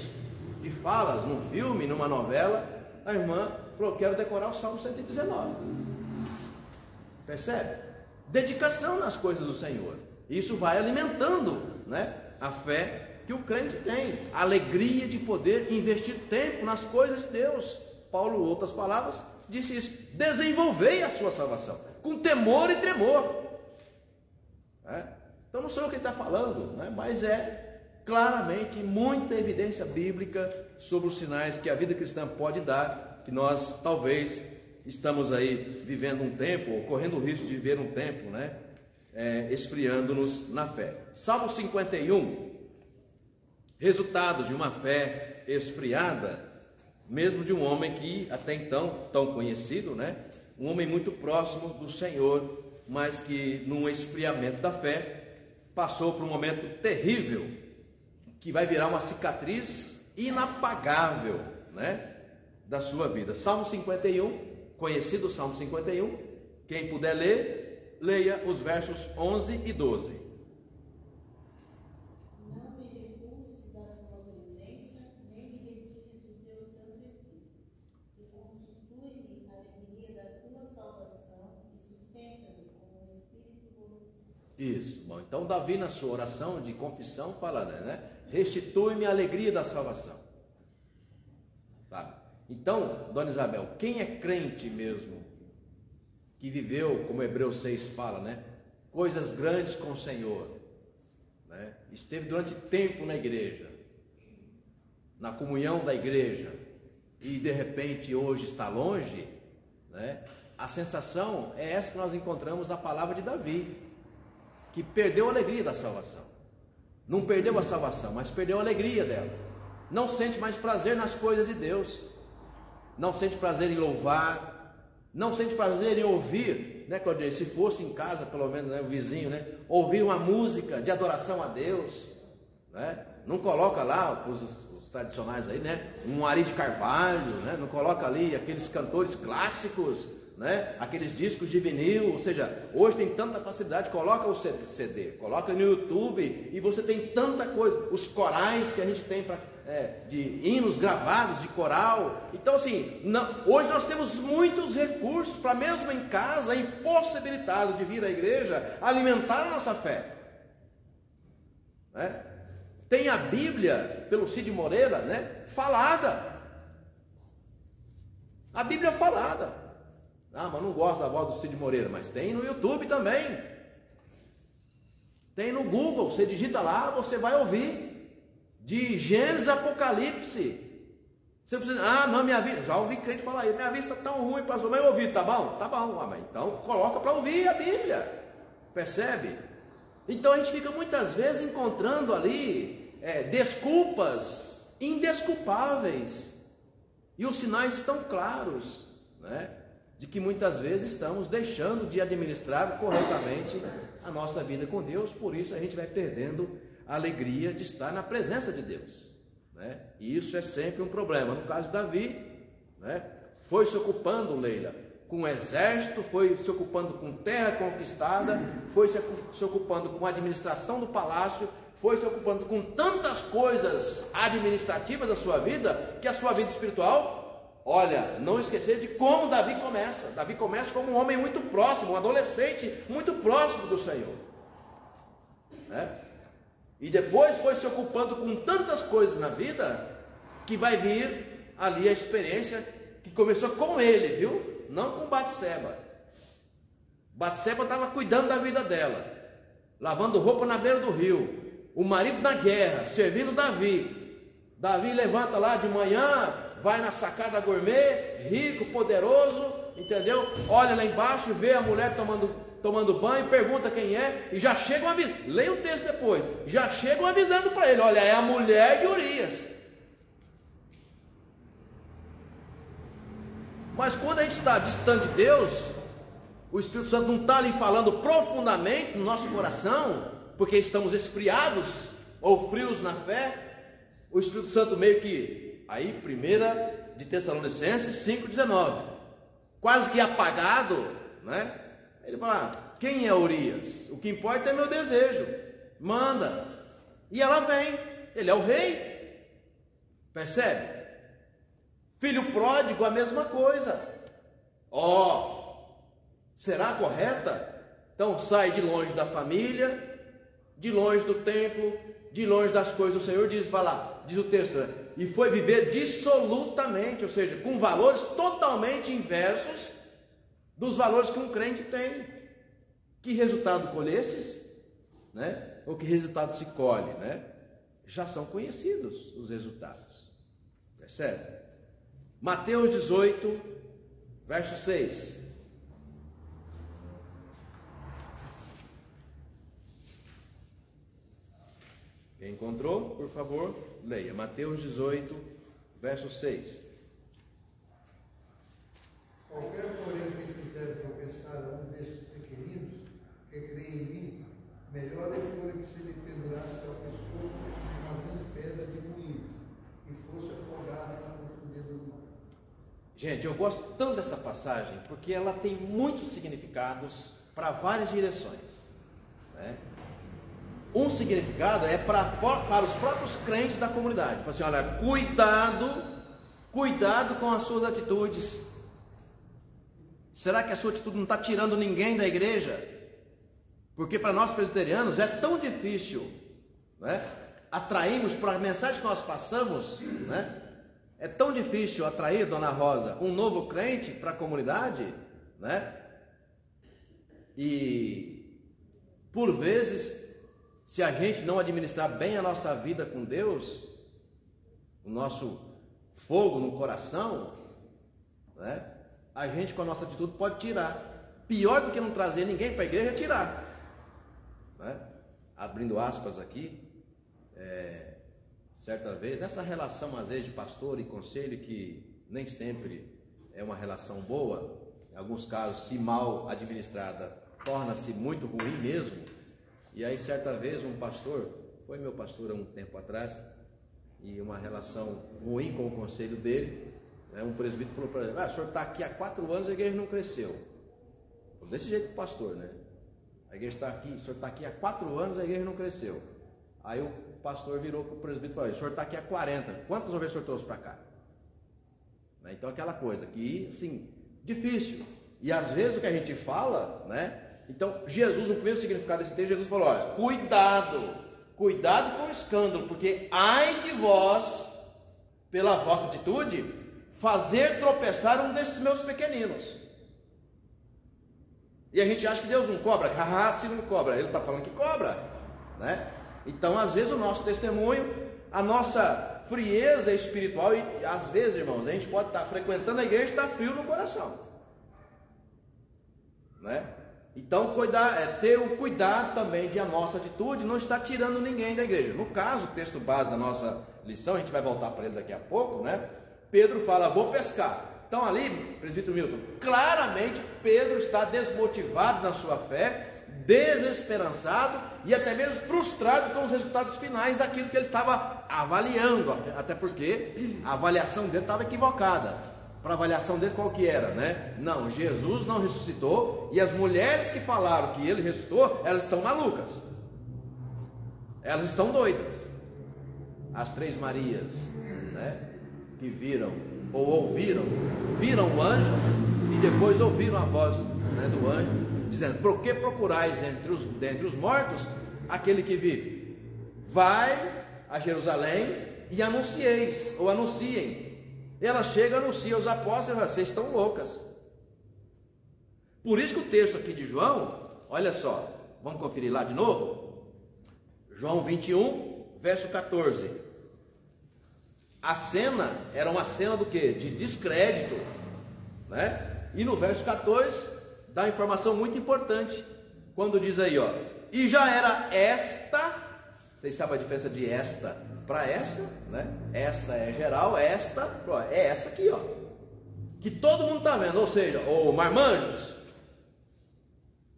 de falas num filme, numa novela. A irmã falou: quero decorar o Salmo 119. Percebe? Dedicação nas coisas do Senhor. Isso vai alimentando, né, a fé que o crente tem, a alegria de poder investir tempo nas coisas de Deus. Paulo, outras palavras, disse isso: desenvolvei a sua salvação com temor e tremor. Então não sou eu quem está falando, né? Mas é claramente muita evidência bíblica sobre os sinais que a vida cristã pode dar, que nós talvez estamos aí vivendo um tempo, ou correndo o risco de viver um tempo, né, esfriando-nos na fé. Salmo 51, resultado de uma fé esfriada, mesmo de um homem que até então tão conhecido, né, um homem muito próximo do Senhor, mas que num esfriamento da fé passou por um momento terrível, que vai virar uma cicatriz inapagável, né, da sua vida. Salmo 51, conhecido Salmo 51, quem puder ler, leia os versos 11 e 12. Não me repulses da tua presença, nem me retires do teu Santo Espírito, e constitui-me a alegria da tua salvação e sustenta-me com o Espírito voluntário. Isso, bom, então Davi na sua oração de confissão fala, né, restitui-me a alegria da salvação, sabe? Então, Dona Isabel, quem é crente mesmo, que viveu, como Hebreus 6 fala, né, coisas grandes com o Senhor, né, esteve durante tempo na igreja, na comunhão da igreja, e de repente hoje está longe, né, a sensação é essa que nós encontramos na palavra de Davi, que perdeu a alegria da salvação. Não perdeu a salvação, mas perdeu a alegria dela. Não sente mais prazer nas coisas de Deus. Não sente prazer em louvar. Não sente prazer em ouvir, né, Claudinei? Se fosse em casa, pelo menos, né, o vizinho, né, ouvir uma música de adoração a Deus, né? Não coloca lá os tradicionais aí, né, um Ari de Carvalho, né? Não coloca ali aqueles cantores clássicos, né, aqueles discos de vinil. Ou seja, hoje tem tanta facilidade, coloca o CD, coloca no YouTube e você tem tanta coisa, os corais que a gente tem de hinos gravados de coral. Então assim, hoje nós temos muitos recursos para, mesmo em casa, impossibilitado de vir à igreja, alimentar a nossa fé, né? Tem a Bíblia, pelo Cid Moreira, né, falada, a Bíblia falada. Ah, mas não gosto da voz do Cid Moreira, mas tem no YouTube também, tem no Google, você digita lá, você vai ouvir, de Gênesis a Apocalipse. Você precisa, não, minha vida, já ouvi crente falar aí, minha vista está tão ruim, pastor, mas eu ouvi, tá bom? Tá bom, mas então coloca para ouvir a Bíblia, percebe? Então a gente fica muitas vezes encontrando ali desculpas indesculpáveis, e os sinais estão claros, né, de que muitas vezes estamos deixando de administrar corretamente a nossa vida com Deus. Por isso a gente vai perdendo a alegria de estar na presença de Deus, né? E isso é sempre um problema. No caso de Davi, né, foi se ocupando, Leila, com o exército, foi se ocupando com terra conquistada, foi se ocupando com a administração do palácio, foi se ocupando com tantas coisas administrativas da sua vida, que a sua vida espiritual, olha, não esquecer de como Davi começa. Davi começa como um homem muito próximo, um adolescente muito próximo do Senhor, né? E depois foi se ocupando com tantas coisas na vida, que vai vir ali a experiência que começou com ele, viu? Não com Batseba. Batseba estava cuidando da vida dela, lavando roupa na beira do rio, o marido na guerra, servindo Davi. Davi levanta lá de manhã, vai na sacada gourmet, rico, poderoso, entendeu? Olha lá embaixo, vê a mulher tomando banho, pergunta quem é, e já chegam avisando, leia o texto depois, já chegam avisando para ele, olha, é a mulher de Urias. Mas quando a gente está distante de Deus, o Espírito Santo não está ali falando profundamente no nosso coração, porque estamos esfriados ou frios na fé. O Espírito Santo meio que, aí 1 de Tessalonicenses 5,19, quase que apagado, né? Ele fala, quem é Urias? O que importa é meu desejo, manda. E ela vem, Ele é o rei. Percebe? Filho pródigo, a mesma coisa. Será correta? Então sai de longe da família, de longe do templo, de longe das coisas do Senhor, vai lá, diz o texto, e foi viver dissolutamente, ou seja, com valores totalmente inversos dos valores que um crente tem. Que resultado colhestes? Né? Ou que resultado se colhe? Né? Já são conhecidos os resultados. Percebe? Mateus 18, verso 6. Quem encontrou, por favor, leia. Mateus 18, verso 6. Qualquer, porém, que fizer tropeçar a um desses pequeninos que creem em mim, melhor lhe fora que se lhe pendurasse ao pescoço uma grande pedra de moinho e fosse afogado na profundeza do mar. Gente, eu gosto tanto dessa passagem porque ela tem muitos significados para várias direções, né? Um significado é para os próprios crentes da comunidade. Fala assim, olha, cuidado com as suas atitudes. Será que a sua atitude não está tirando ninguém da igreja? Porque para nós presbiterianos é tão difícil, né, atrairmos para a mensagem que nós passamos, né? É tão difícil atrair, dona Rosa, um novo crente para a comunidade, né? E por vezes, se a gente não administrar bem a nossa vida com Deus, o nosso fogo no coração, né, a gente com a nossa atitude pode tirar. Pior do que não trazer ninguém para a igreja é tirar, né? Abrindo aspas aqui, certa vez, nessa relação às vezes de pastor e conselho, que nem sempre é uma relação boa, em alguns casos, se mal administrada, torna-se muito ruim mesmo. E aí certa vez um pastor, foi meu pastor há um tempo atrás, e uma relação ruim com o conselho dele, né, um presbítero falou para ele, o senhor está aqui há 4 anos e a igreja não cresceu. Desse jeito o pastor, né? A igreja está aqui, o senhor está aqui há 4 anos e a igreja não cresceu. Aí o pastor virou para o presbítero e falou, o senhor está aqui há 40, quantas vezes o senhor trouxe para cá? Né? Então aquela coisa que, assim, difícil. E às vezes o que a gente fala, né? Então, Jesus, o primeiro significado desse texto, Jesus falou, olha, cuidado com o escândalo, porque ai de vós, pela vossa atitude, fazer tropeçar um desses meus pequeninos. E a gente acha que Deus não cobra, se não cobra, ele está falando que cobra, né? Então, às vezes o nosso testemunho, a nossa frieza espiritual, e às vezes, irmãos, a gente pode estar frequentando a igreja e estar frio no coração, né? Então, ter o cuidado também de a nossa atitude não está tirando ninguém da igreja. No caso, o texto base da nossa lição, a gente vai voltar para ele daqui a pouco, né? Pedro fala, vou pescar. Então ali, presbítero Milton, claramente Pedro está desmotivado na sua fé, desesperançado e até mesmo frustrado com os resultados finais daquilo que ele estava avaliando, até porque a avaliação dele estava equivocada. Para a avaliação dele qual que era, né? Não, Jesus não ressuscitou, e as mulheres que falaram que ele ressuscitou, elas estão malucas, elas estão doidas. As 3 Marias, né, que viram o anjo e depois ouviram a voz, né, do anjo dizendo, por que procurais dentre os mortos aquele que vive? Vai a Jerusalém e anunciem. Ela chega e anuncia aos apóstolos, vocês estão loucas. Por isso que o texto aqui de João, olha só, vamos conferir lá de novo? João 21, verso 14. A cena era uma cena do quê? De descrédito, né? E no verso 14, dá informação muito importante, quando diz aí, ó, e já era esta, vocês sabem a diferença de esta para essa, né? Essa é geral, esta é essa aqui, ó, que todo mundo está vendo, ou seja, ô marmanjos,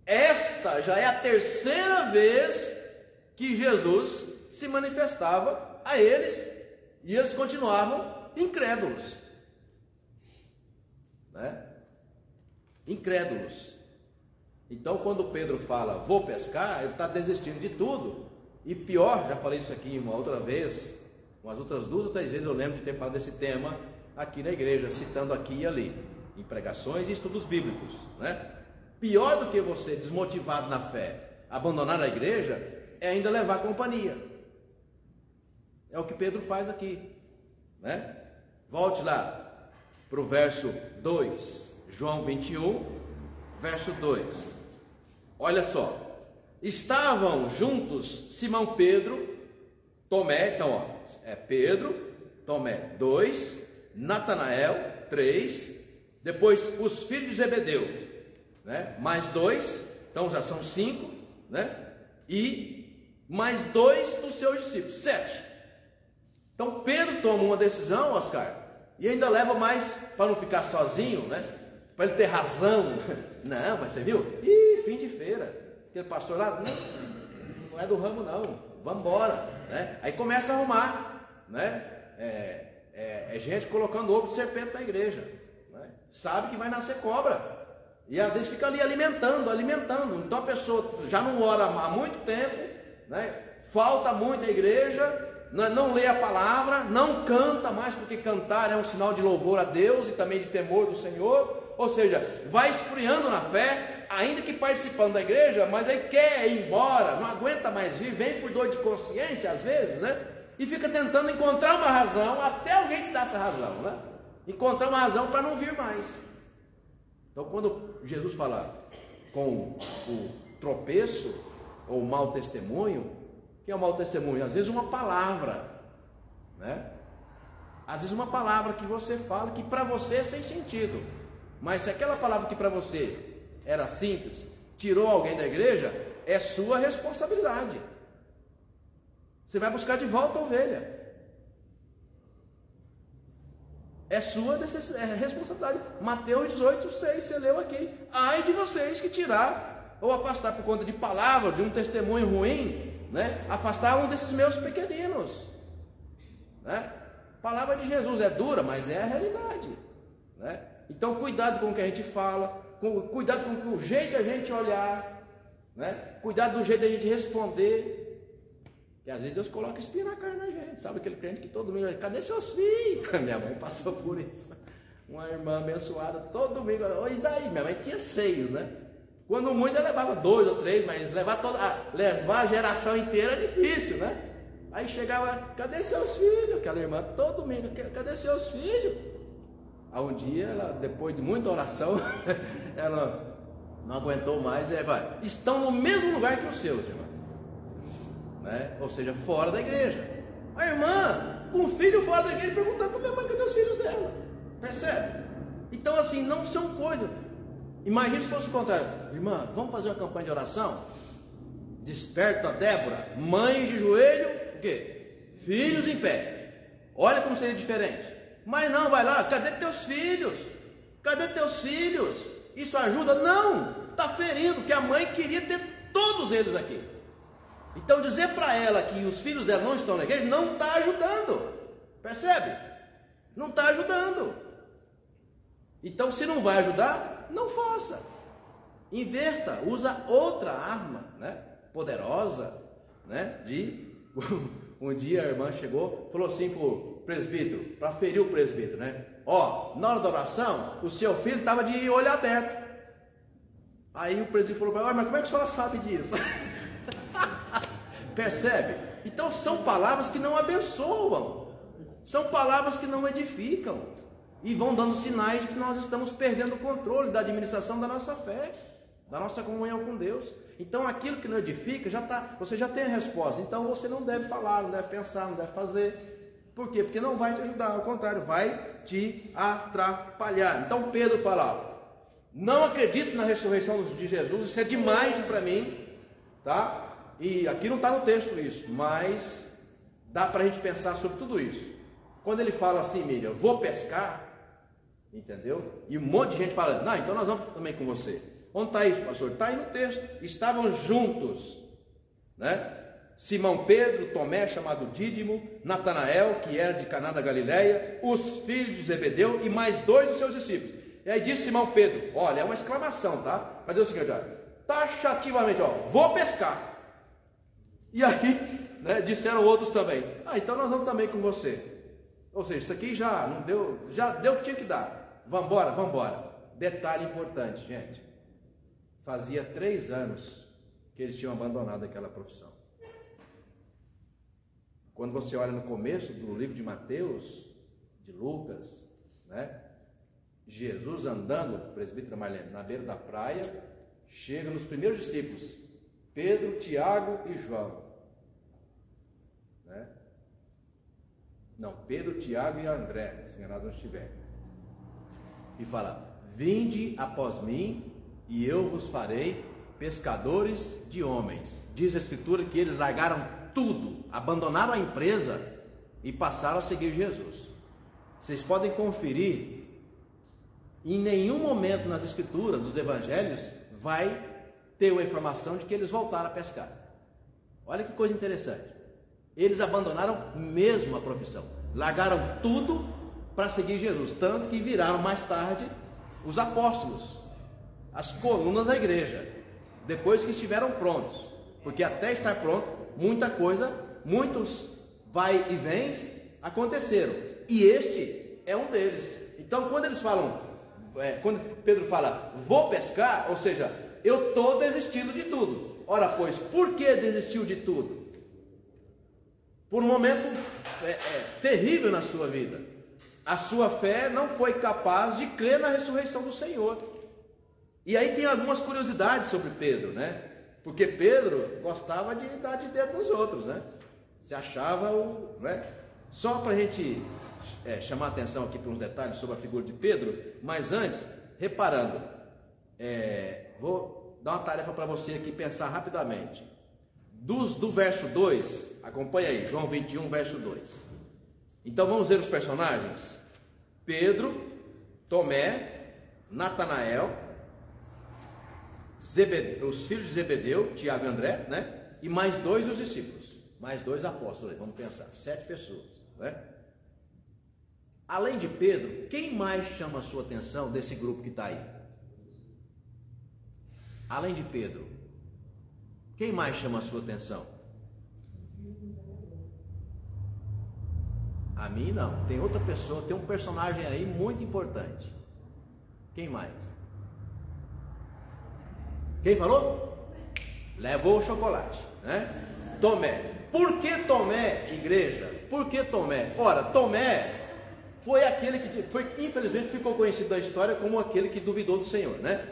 esta já é a 3ª vez que Jesus se manifestava a eles e eles continuavam incrédulos, né? Incrédulos. Então, quando Pedro fala, vou pescar, ele está desistindo de tudo E pior, já falei isso aqui uma outra vez, umas outras 2 ou 3 vezes eu lembro de ter falado desse tema aqui na igreja, citando aqui e ali, em pregações e estudos bíblicos, né? Pior do que você, desmotivado na fé, abandonar a igreja, é ainda levar companhia. É o que Pedro faz aqui, né? Volte lá para o verso 2, João 21, verso 2. Olha só, estavam juntos Simão Pedro, Tomé, então ó, é Pedro, Tomé 2, Natanael 3, depois os filhos de Zebedeu, né? Mais 2, então já são 5, né? E mais 2 dos seus discípulos, 7. Então Pedro toma uma decisão, Oscar, e ainda leva mais para não ficar sozinho, né? Para ele ter razão. Não, mas você viu? Ih, fim de feira. Aquele pastor lá, não é do ramo não, vamos embora, né? Aí começa a arrumar, né? É gente colocando ovo de serpente na igreja, né? Sabe que vai nascer cobra. E às vezes fica ali alimentando. Então a pessoa já não ora há muito tempo, né? Falta muito a igreja, não lê a palavra, não canta mais, porque cantar é um sinal de louvor a Deus e também de temor do Senhor. Ou seja, vai esfriando na fé, ainda que participando da igreja, mas aí quer ir embora, não aguenta mais vir, vem por dor de consciência às vezes, né? E fica tentando encontrar uma razão, até alguém te dá essa razão, né? Encontrar uma razão para não vir mais. Então, quando Jesus fala com o tropeço ou o mau testemunho, o que é o mau testemunho? Às vezes uma palavra, né? Às vezes uma palavra que você fala que para você é sem sentido, mas se aquela palavra que para você era simples, tirou alguém da igreja, é sua responsabilidade. Você vai buscar de volta a ovelha. É sua responsabilidade. Mateus 18, 6, você leu aqui. Ai de vocês que tirar ou afastar por conta de palavra, de um testemunho ruim, né? Afastar um desses meus pequeninos, né? A palavra de Jesus é dura, mas é a realidade, né? Então cuidado com o que a gente fala, cuidado com o jeito da gente olhar, né? Cuidado do jeito da gente responder. E às vezes Deus coloca espinho na carne da gente. Sabe aquele crente que todo domingo, cadê seus filhos? Minha mãe passou por isso. Uma irmã abençoada, todo domingo, ô Isaí, minha mãe tinha 6, né? Quando muito ela levava 2 ou 3, mas levar a geração inteira é difícil, né? Aí chegava, cadê seus filhos? Aquela irmã, todo domingo, cadê seus filhos? Aí um dia, ela, depois de muita oração, ela não aguentou mais, estão no mesmo lugar que os seus, irmão. Né? Ou seja, fora da igreja. A irmã, com o filho fora da igreja, perguntando para minha mãe cadê os filhos dela. Percebe? Então, assim, não são coisas. Imagina se fosse o contrário. Irmã, vamos fazer uma campanha de oração? Desperta a Débora, mãe de joelho, o quê? Filhos em pé. Olha como seria diferente. Mas não, vai lá, cadê teus filhos? Cadê teus filhos? Isso ajuda? Não, está ferindo, que a mãe queria ter todos eles aqui. Então dizer para ela que os filhos dela não estão na igreja, não está ajudando. Percebe? Não está ajudando. Então se não vai ajudar, não faça. Inverta, usa outra arma, né? Poderosa, né? Um dia a irmã chegou, falou assim para o presbítero, para ferir o presbítero, né? Ó, na hora da oração, o seu filho estava de olho aberto. Aí o presbítero falou para ela, mas como é que a senhora sabe disso? Percebe? Então são palavras que não abençoam, são palavras que não edificam e vão dando sinais de que nós estamos perdendo o controle da administração da nossa fé, da nossa comunhão com Deus. Então aquilo que não edifica, você já tem a resposta. Então você não deve falar, não deve pensar, não deve fazer. Por quê? Porque não vai te ajudar, ao contrário, vai te atrapalhar. Então Pedro fala, não acredito na ressurreição de Jesus, isso é demais para mim, tá? E aqui não está no texto isso, mas dá para a gente pensar sobre tudo isso. Quando ele fala assim, Miriam, vou pescar, entendeu? E um monte de gente fala, não, então nós vamos também com você. Onde está isso, pastor? Está aí no texto. Estavam juntos, né? Simão Pedro, Tomé, chamado Dídimo, Natanael, que era de Caná da Galileia, os filhos de Zebedeu e mais 2 dos seus discípulos. E aí disse Simão Pedro, olha, é uma exclamação, tá? Mas é o seguinte, ó, taxativamente, ó, vou pescar. E aí, né, disseram outros também: então nós vamos também com você. Ou seja, isso aqui já não deu, já deu o que tinha que dar. Vamos embora. Detalhe importante, gente. Fazia 3 anos que eles tinham abandonado aquela profissão. Quando você olha no começo do livro de Mateus, de Lucas, né? Jesus andando, presbítero Marlene, na beira da praia, chega nos primeiros discípulos, Pedro, Tiago e João, né? Não, Pedro, Tiago e André, se enganado não estiver, e fala: vinde após mim e eu vos farei pescadores de homens. Diz a Escritura que eles largaram tudo, abandonaram a empresa e passaram a seguir Jesus. Vocês podem conferir, em nenhum momento nas Escrituras, dos Evangelhos, vai ter uma informação de que eles voltaram a pescar. Olha que coisa interessante. Eles abandonaram mesmo a profissão, largaram tudo para seguir Jesus, tanto que viraram mais tarde os apóstolos, as colunas da igreja, depois que estiveram prontos, porque até estar pronto, muita coisa, muitos vai e vens aconteceram, e este é um deles. Então, quando eles falam, quando Pedro fala, vou pescar, ou seja, eu estou desistindo de tudo. Ora, pois, por que desistiu de tudo? Por um momento terrível na sua vida. A sua fé não foi capaz de crer na ressurreição do Senhor. E aí tem algumas curiosidades sobre Pedro, né? Porque Pedro gostava de dar de dedo nos outros, né? Se achava o... né? Só para a gente chamar a atenção aqui para uns detalhes sobre a figura de Pedro, mas antes, reparando, vou dar uma tarefa para você aqui pensar rapidamente. Do verso 2, acompanha aí, João 21, verso 2. Então vamos ver os personagens: Pedro, Tomé, Natanael, os filhos de Zebedeu, Tiago e André, né? E mais 2 dos discípulos, mais 2 apóstolos aí, vamos pensar, 7 pessoas, né? Além de Pedro, quem mais chama a sua atenção desse grupo que está aí? Além de Pedro, quem mais chama a sua atenção? A mim não, tem outra pessoa, tem um personagem aí muito importante. Quem mais? Quem falou? Levou o chocolate, né? Tomé. Por que Tomé, igreja? Por que Tomé? Ora, Tomé foi aquele que infelizmente ficou conhecido da história como aquele que duvidou do Senhor, né?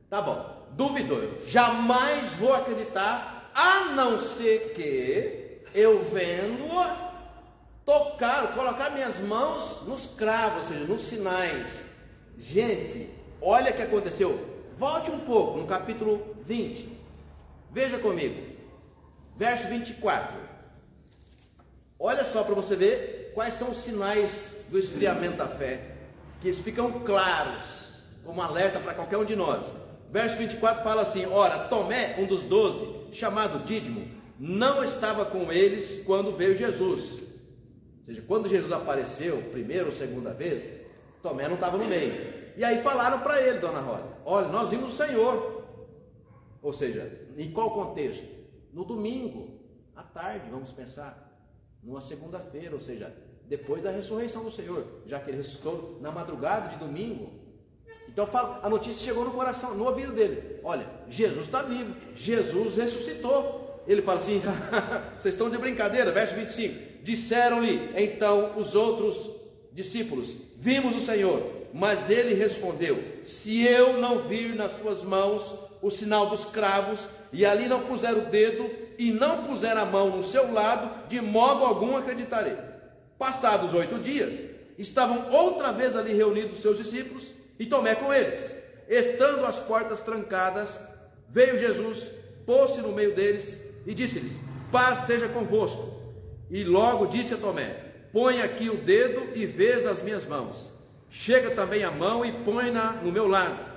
Tá bom, duvidou. Eu jamais vou acreditar, a não ser que eu vendo-o tocar, colocar minhas mãos nos cravos, ou seja, nos sinais. Gente, olha o que aconteceu. Volte um pouco no capítulo 20. Veja comigo. Verso 24. Olha só para você ver quais são os sinais do esfriamento da fé, que eles ficam claros, como alerta para qualquer um de nós. Verso 24 fala assim: ora, Tomé, um dos 12, chamado Dídimo, não estava com eles quando veio Jesus. Ou seja, quando Jesus apareceu, primeira ou segunda vez, Tomé não estava no meio. E aí falaram para ele, dona Rosa: olha, nós vimos o Senhor. Ou seja, em qual contexto? No domingo, à tarde, vamos pensar, numa segunda-feira, ou seja, depois da ressurreição do Senhor, já que ele ressuscitou na madrugada de domingo. Então a notícia chegou no coração, no ouvido dele: olha, Jesus está vivo, Jesus ressuscitou. Ele fala assim: vocês estão de brincadeira. Verso 25: disseram-lhe então os outros discípulos: vimos o Senhor. Mas ele respondeu: se eu não vir nas suas mãos o sinal dos cravos, e ali não puser o dedo, e não puser a mão no seu lado, de modo algum acreditarei. Passados 8 dias, estavam outra vez ali reunidos os seus discípulos, e Tomé com eles. Estando as portas trancadas, veio Jesus, pôs-se no meio deles, e disse-lhes: paz seja convosco. E logo disse a Tomé: põe aqui o dedo e vês as minhas mãos. Chega também a mão e põe-na no meu lado.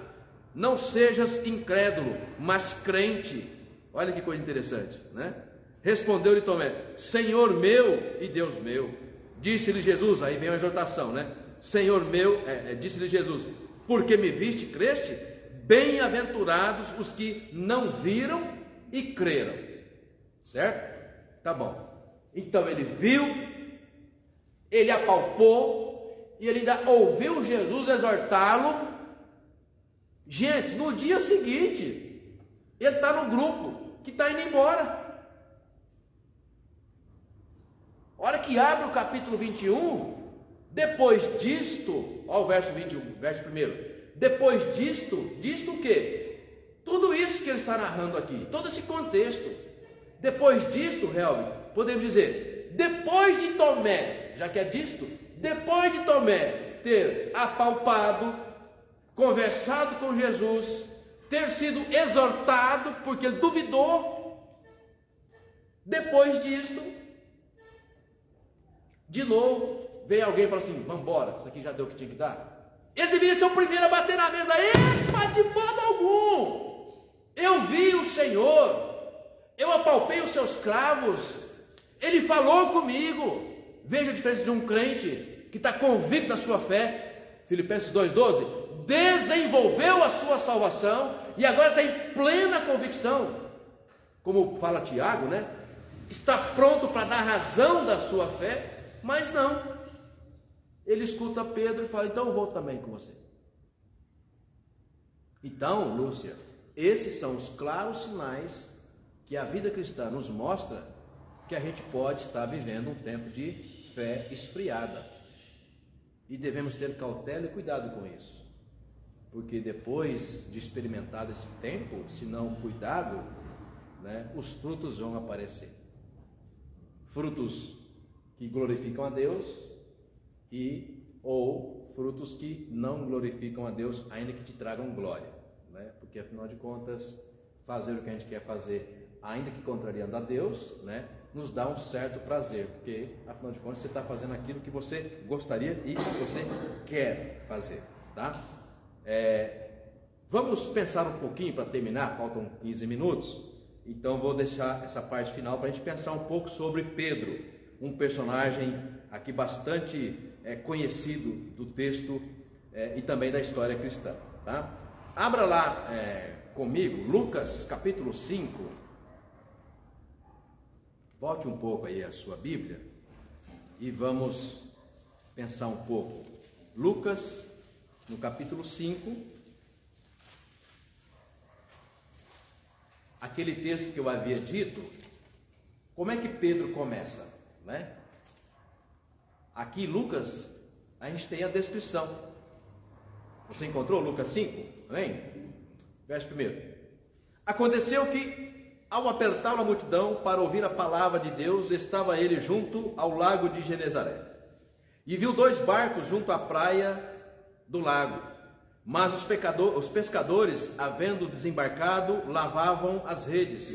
Não sejas incrédulo, mas crente. Olha que coisa interessante, né? Respondeu-lhe Tomé: Senhor meu e Deus meu. Disse-lhe Jesus, aí vem a exortação, né? Senhor meu, disse-lhe Jesus: porque me viste, creste? Bem-aventurados os que não viram e creram. Certo? Tá bom. Então ele viu, ele apalpou, e ele ainda ouviu Jesus exortá-lo. Gente, no dia seguinte, ele está no grupo que está indo embora. Hora que abre o capítulo 21, depois disto, olha o verso 21, verso 1. Depois disto o quê? Tudo isso que ele está narrando aqui, todo esse contexto. Depois disto, Helvig, podemos dizer, depois de Tomé, já que é disto, depois de Tomé ter apalpado, conversado com Jesus, ter sido exortado, porque ele duvidou, depois disto, de novo, veio alguém e falou assim: vamos embora, isso aqui já deu o que tinha que dar. Ele deveria ser o primeiro a bater na mesa. Epa, de modo algum, eu vi o Senhor, eu apalpei os seus cravos, ele falou comigo. Veja a diferença de um crente que está convicto da sua fé. Filipenses 2,12, desenvolveu a sua salvação e agora está em plena convicção, como fala Tiago, né? Está pronto para dar razão da sua fé. Mas não, ele escuta Pedro e fala: então eu vou também com você. Então, Lúcia, esses são os claros sinais que a vida cristã nos mostra que a gente pode estar vivendo um tempo de fé esfriada. E devemos ter cautela e cuidado com isso. Porque depois de experimentado esse tempo, se não cuidado, né, os frutos vão aparecer. Frutos que glorificam a Deus ou frutos que não glorificam a Deus, ainda que te tragam glória, né? Porque afinal de contas, fazer o que a gente quer fazer, ainda que contrariando a Deus, né, nos dá um certo prazer, porque afinal de contas você está fazendo aquilo que você gostaria e que você quer fazer, tá? Vamos pensar um pouquinho para terminar, faltam 15 minutos, então vou deixar essa parte final para a gente pensar um pouco sobre Pedro, um personagem aqui bastante conhecido do texto e também da história cristã, tá? Abra lá comigo, Lucas capítulo 5, volte um pouco aí a sua Bíblia e vamos pensar um pouco. Lucas, no capítulo 5, aquele texto que eu havia dito, como é que Pedro começa, né? Aqui Lucas, a gente tem a descrição. Você encontrou Lucas 5? Amém? Verso 1. Aconteceu que, ao apertá-lo a multidão para ouvir a palavra de Deus, estava ele junto ao lago de Genezaré. E viu 2 barcos junto à praia do lago. Mas os pescadores, havendo desembarcado, lavavam as redes.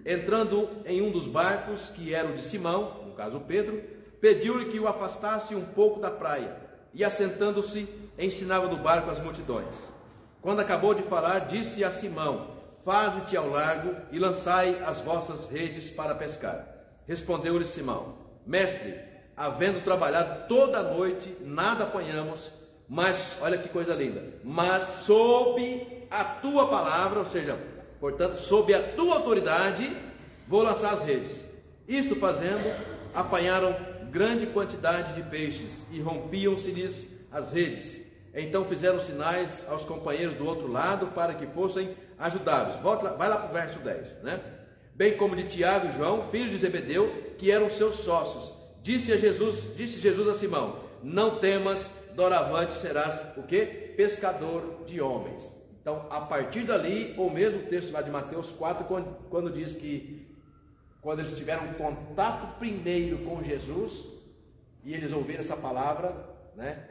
Entrando em um dos barcos, que era o de Simão, no caso Pedro, pediu-lhe que o afastasse um pouco da praia, e assentando-se, ensinava do barco as multidões. Quando acabou de falar, disse a Simão: faze-te ao largo e lançai as vossas redes para pescar. Respondeu-lhe Simão: mestre, havendo trabalhado toda a noite, nada apanhamos, mas, olha que coisa linda, mas sob a tua palavra, ou seja, portanto, sob a tua autoridade, vou lançar as redes. Isto fazendo, apanharam grande quantidade de peixes e rompiam-se-lhes as redes. Então fizeram sinais aos companheiros do outro lado para que fossem ajudados. Vai lá para o verso 10, né? Bem como de Tiago e João, filhos de Zebedeu, que eram seus sócios. Disse Jesus a Simão: não temas, doravante serás o quê? Pescador de homens. Então, a partir dali, ou mesmo o texto lá de Mateus 4, quando diz que quando eles tiveram contato primeiro com Jesus, e eles ouviram essa palavra, né?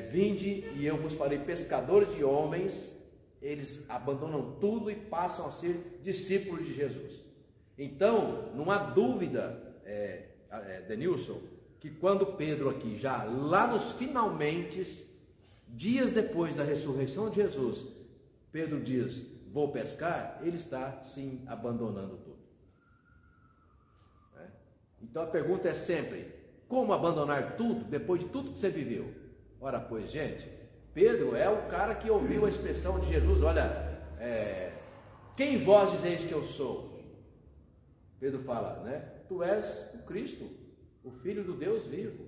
Vinde e eu vos farei pescadores de homens, eles abandonam tudo e passam a ser discípulos de Jesus. Então, não há dúvida, Denilson, que quando Pedro aqui, já lá nos finalmente, dias depois da ressurreição de Jesus, Pedro diz: vou pescar, ele está sim abandonando tudo. Então a pergunta é sempre: como abandonar tudo depois de tudo que você viveu? Ora pois, gente, Pedro é o cara que ouviu a expressão de Jesus: olha, quem vós dizeis que eu sou? Pedro fala, né? Tu és o Cristo, o Filho do Deus vivo.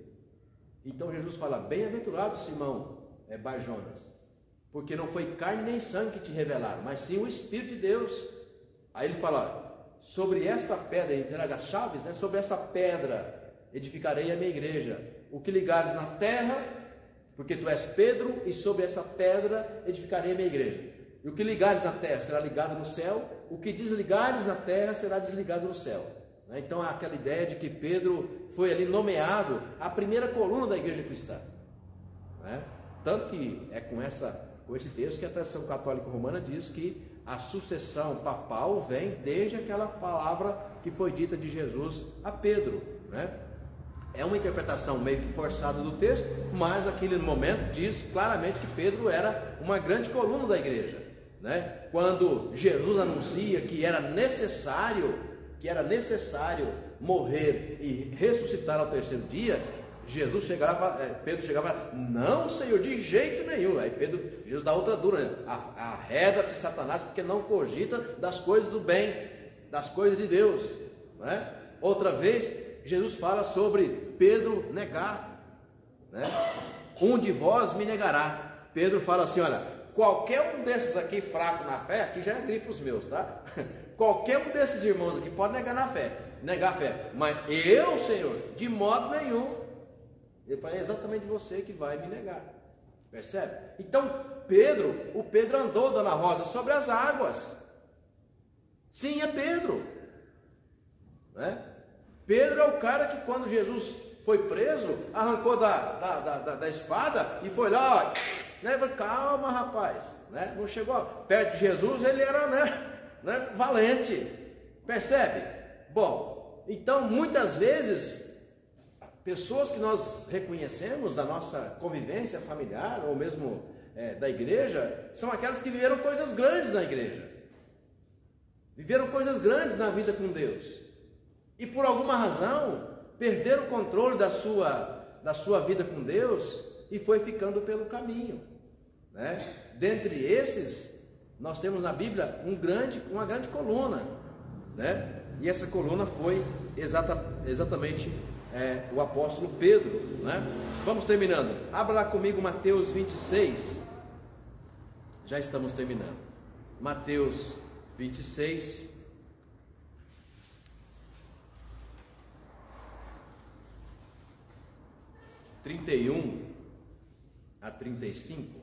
Então Jesus fala, bem-aventurado Simão, Bar-Jonas, porque não foi carne nem sangue que te revelaram, mas sim o Espírito de Deus. Aí ele fala, sobre esta pedra, ele entrega as chaves, né? Sobre essa pedra edificarei a minha igreja. O que ligares na terra, porque tu és Pedro, e sobre essa pedra edificarei a minha igreja. E o que ligares na terra será ligado no céu, o que desligares na terra será desligado no céu. Então há aquela ideia de que Pedro foi ali nomeado a primeira coluna da igreja cristã. Tanto que é com esse texto que a tradição católica romana diz que a sucessão papal vem desde aquela palavra que foi dita de Jesus a Pedro. É uma interpretação meio que forçada do texto, mas aquele momento diz claramente que Pedro era uma grande coluna da igreja. Quando Jesus anuncia que era necessário morrer e ressuscitar ao terceiro dia, Pedro chegava e falava, não, Senhor, de jeito nenhum. Aí Jesus dá outra dura, arreda-te, Satanás, porque não cogita das coisas do bem, das coisas de Deus. Outra vez, Jesus fala sobre Pedro negar, um de vós me negará. Pedro fala assim, olha, qualquer um desses aqui fraco na fé, aqui já é grifos meus, tá? Qualquer um desses irmãos aqui pode negar a fé, mas eu, Senhor, de modo nenhum. Ele fala, é exatamente você que vai me negar, percebe? Então o Pedro andou, dona Rosa, sobre as águas. Sim, é Pedro, Pedro é o cara que quando Jesus foi preso, arrancou da espada e foi lá, calma rapaz, não chegou perto de Jesus, ele era valente, percebe? Bom, então muitas vezes pessoas que nós reconhecemos da nossa convivência familiar ou mesmo da igreja, são aquelas que viveram coisas grandes na igreja, viveram coisas grandes na vida com Deus, e por alguma razão perderam o controle da sua vida com Deus e foi ficando pelo caminho. Dentre esses, nós temos na Bíblia uma grande coluna, e essa coluna foi exatamente o apóstolo Pedro. Vamos terminando, abra lá comigo Mateus 26, já estamos terminando, Mateus 26, 31 a 35.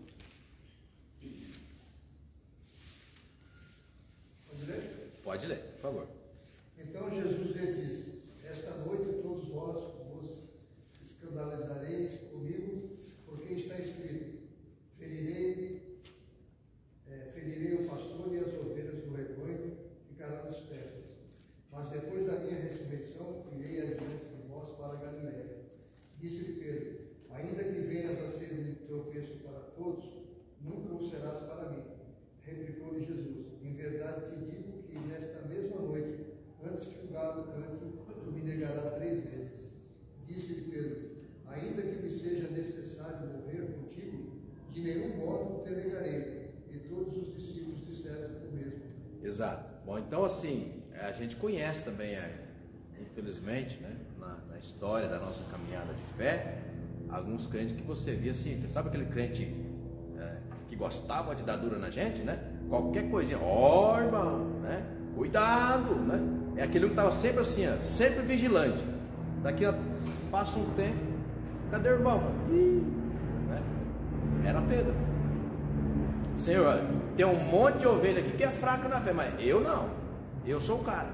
Pode ler? Pode ler, por favor. Então Jesus lhe disse, esta noite todos vós vos escandalizareis comigo, porque está escrito, ferirei o pastor e as ovelhas do rebanho ficarão dispersas. Mas depois da minha ressurreição, irei adiante de vós para a Galiléia. Disse Pedro, ainda que venhas a ser um tropeço para todos, nunca o serás para mim. Replicou-lhe Jesus, em verdade te digo que nesta mesma noite, antes que o galo cante, tu me negarás 3 vezes. Disse-lhe Pedro, ainda que me seja necessário morrer contigo, de nenhum modo te negarei. E todos os discípulos disseram o mesmo. Exato. Bom, então assim, a gente conhece também, infelizmente, na história da nossa caminhada de fé, alguns crentes que você via assim, sabe aquele crente que gostava de dar dura na gente, qualquer coisinha, irmão, cuidado, é aquele que estava sempre assim, sempre vigilante. Daqui passa um tempo, cadê o irmão? Era Pedro. Senhor, olha, tem um monte de ovelha aqui que é fraca na fé, mas eu não, eu sou o cara,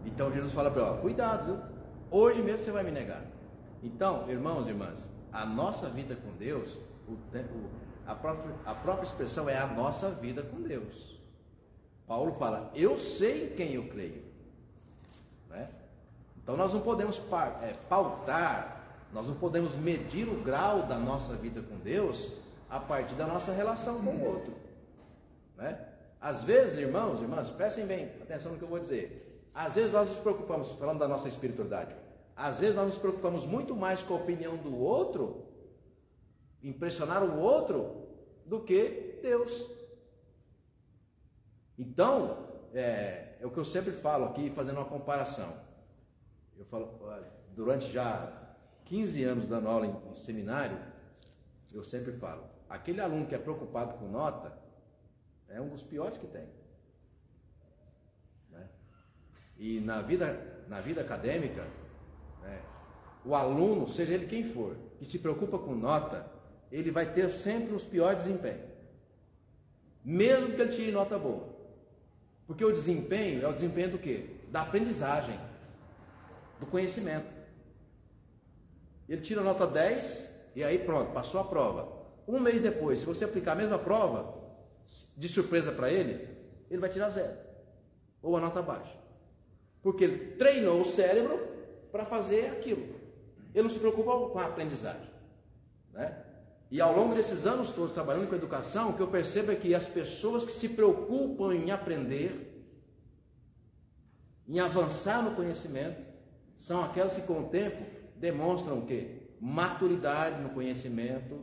Então Jesus fala para ele, cuidado, viu? Hoje mesmo você vai me negar. Então, irmãos e irmãs, a nossa vida com Deus, a própria expressão é a nossa vida com Deus. Paulo fala, eu sei em quem eu creio. Então nós não podemos pautar, nós não podemos medir o grau da nossa vida com Deus a partir da nossa relação com o outro. Às vezes, irmãos e irmãs, prestem bem atenção no que eu vou dizer. Às vezes nós nos preocupamos, falando da nossa espiritualidade, às vezes nós nos preocupamos muito mais com a opinião do outro, impressionar o outro, do que Deus. Então, é o que eu sempre falo aqui, fazendo uma comparação. Eu falo, durante já 15 anos dando aula em seminário, eu sempre falo, aquele aluno que é preocupado com nota é um dos piores que tem. Né? E na vida acadêmica, né, o aluno, seja ele quem for, que se preocupa com nota, ele vai ter sempre os piores desempenhos. Mesmo que ele tire nota boa. Porque o desempenho é o desempenho do quê? Da aprendizagem, do conhecimento. Ele tira nota 10 e aí pronto, passou a prova. Um mês depois, se você aplicar a mesma prova, de surpresa para ele, ele vai tirar 0. Ou a nota baixa. Porque ele treinou o cérebro para fazer aquilo. Ele não se preocupa com a aprendizagem. Né? E ao longo desses anos todos trabalhando com educação, o que eu percebo é que as pessoas que se preocupam em aprender, em avançar no conhecimento, são aquelas que com o tempo demonstram o quê? Maturidade no conhecimento,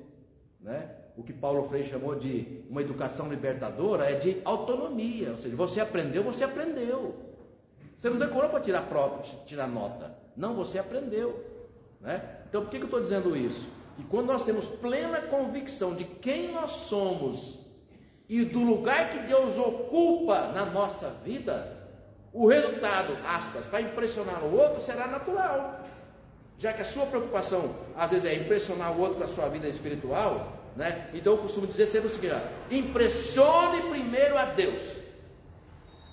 né? O que Paulo Freire chamou de uma educação libertadora é de autonomia, ou seja, você aprendeu, você aprendeu. Você não decorou para tirar prova, tirar nota. Não, você aprendeu. Né? Então, por que eu estou dizendo isso? Que quando nós temos plena convicção de quem nós somos e do lugar que Deus ocupa na nossa vida, o resultado, aspas, para impressionar o outro será natural. Já que a sua preocupação, às vezes, é impressionar o outro com a sua vida espiritual, né? Então eu costumo dizer sempre o seguinte: impressione primeiro a Deus.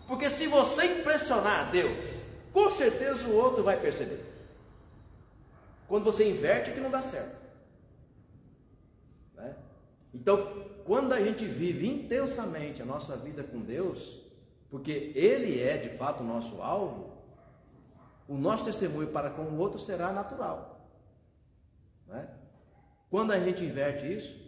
Porque se você impressionar a Deus, com certeza o outro vai perceber. Quando você inverte é que não dá certo. Né? Então, quando a gente vive intensamente a nossa vida com Deus, porque Ele é de fato o nosso alvo, o nosso testemunho para com o outro será natural. Né? Quando a gente inverte isso,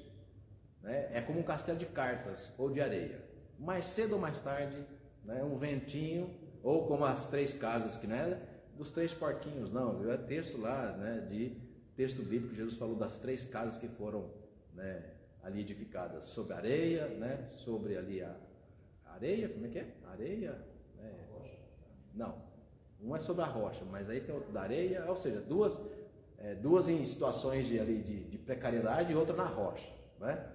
né, é como um castelo de cartas ou de areia. Mais cedo ou mais tarde, né, um ventinho, ou como as 3 casas, que não é dos 3 porquinhos, não, é texto lá, né, de texto bíblico, Jesus falou das 3 casas que foram, né, ali edificadas, sobre areia, né, sobre ali a areia, como é que é? Areia, né, não, um é sobre a rocha, mas aí tem outro da areia, ou seja, duas em situações de precariedade e outra na rocha, né?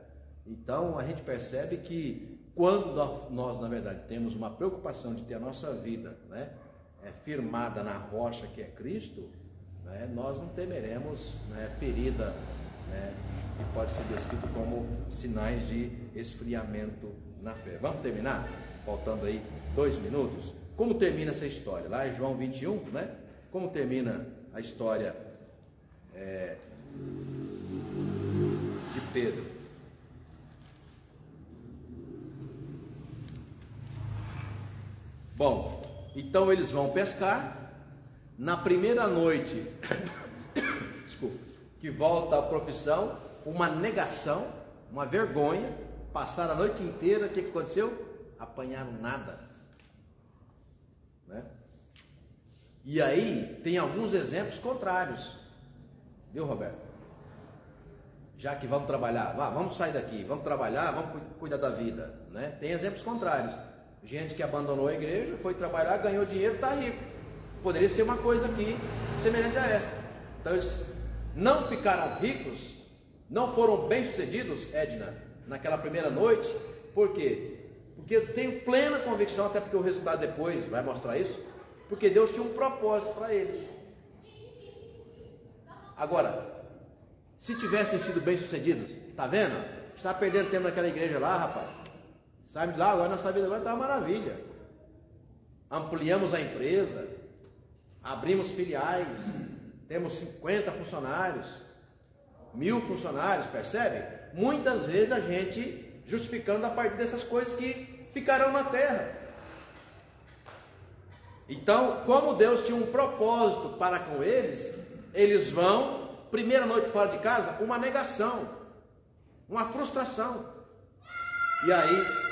Então a gente percebe que quando nós na verdade temos uma preocupação de ter a nossa vida, né, firmada na rocha que é Cristo, né, nós não temeremos, né, ferida, né, que pode ser descrito como sinais de esfriamento na fé. Vamos terminar? Faltando aí 2 minutos. Como termina essa história? Lá em João 21, né? Como termina a história de Pedro? Bom, então eles vão pescar. Na primeira noite, desculpa, que volta à profissão, uma negação, uma vergonha. Passaram a noite inteira, o que aconteceu? Apanharam nada. Né? E aí tem alguns exemplos contrários, viu, Roberto? Já que vamos trabalhar, vamos sair daqui, vamos trabalhar, vamos cuidar da vida, né? Tem exemplos contrários. Gente que abandonou a igreja, foi trabalhar, ganhou dinheiro, está rico. Poderia ser uma coisa aqui semelhante a essa. Então eles não ficaram ricos, não foram bem-sucedidos, Edna, naquela primeira noite. Por quê? Porque eu tenho plena convicção, até porque o resultado depois vai mostrar isso, porque Deus tinha um propósito para eles. Agora, se tivessem sido bem-sucedidos, tá vendo? Está perdendo tempo naquela igreja lá, rapaz. Sai de lá, agora nossa vida agora está uma maravilha. Ampliamos a empresa, abrimos filiais, temos 50 funcionários, 1000 funcionários, percebe? Muitas vezes a gente justificando a partir dessas coisas que ficarão na terra. Então, como Deus tinha um propósito para com eles, eles vão, primeira noite fora de casa, uma negação, uma frustração. E aí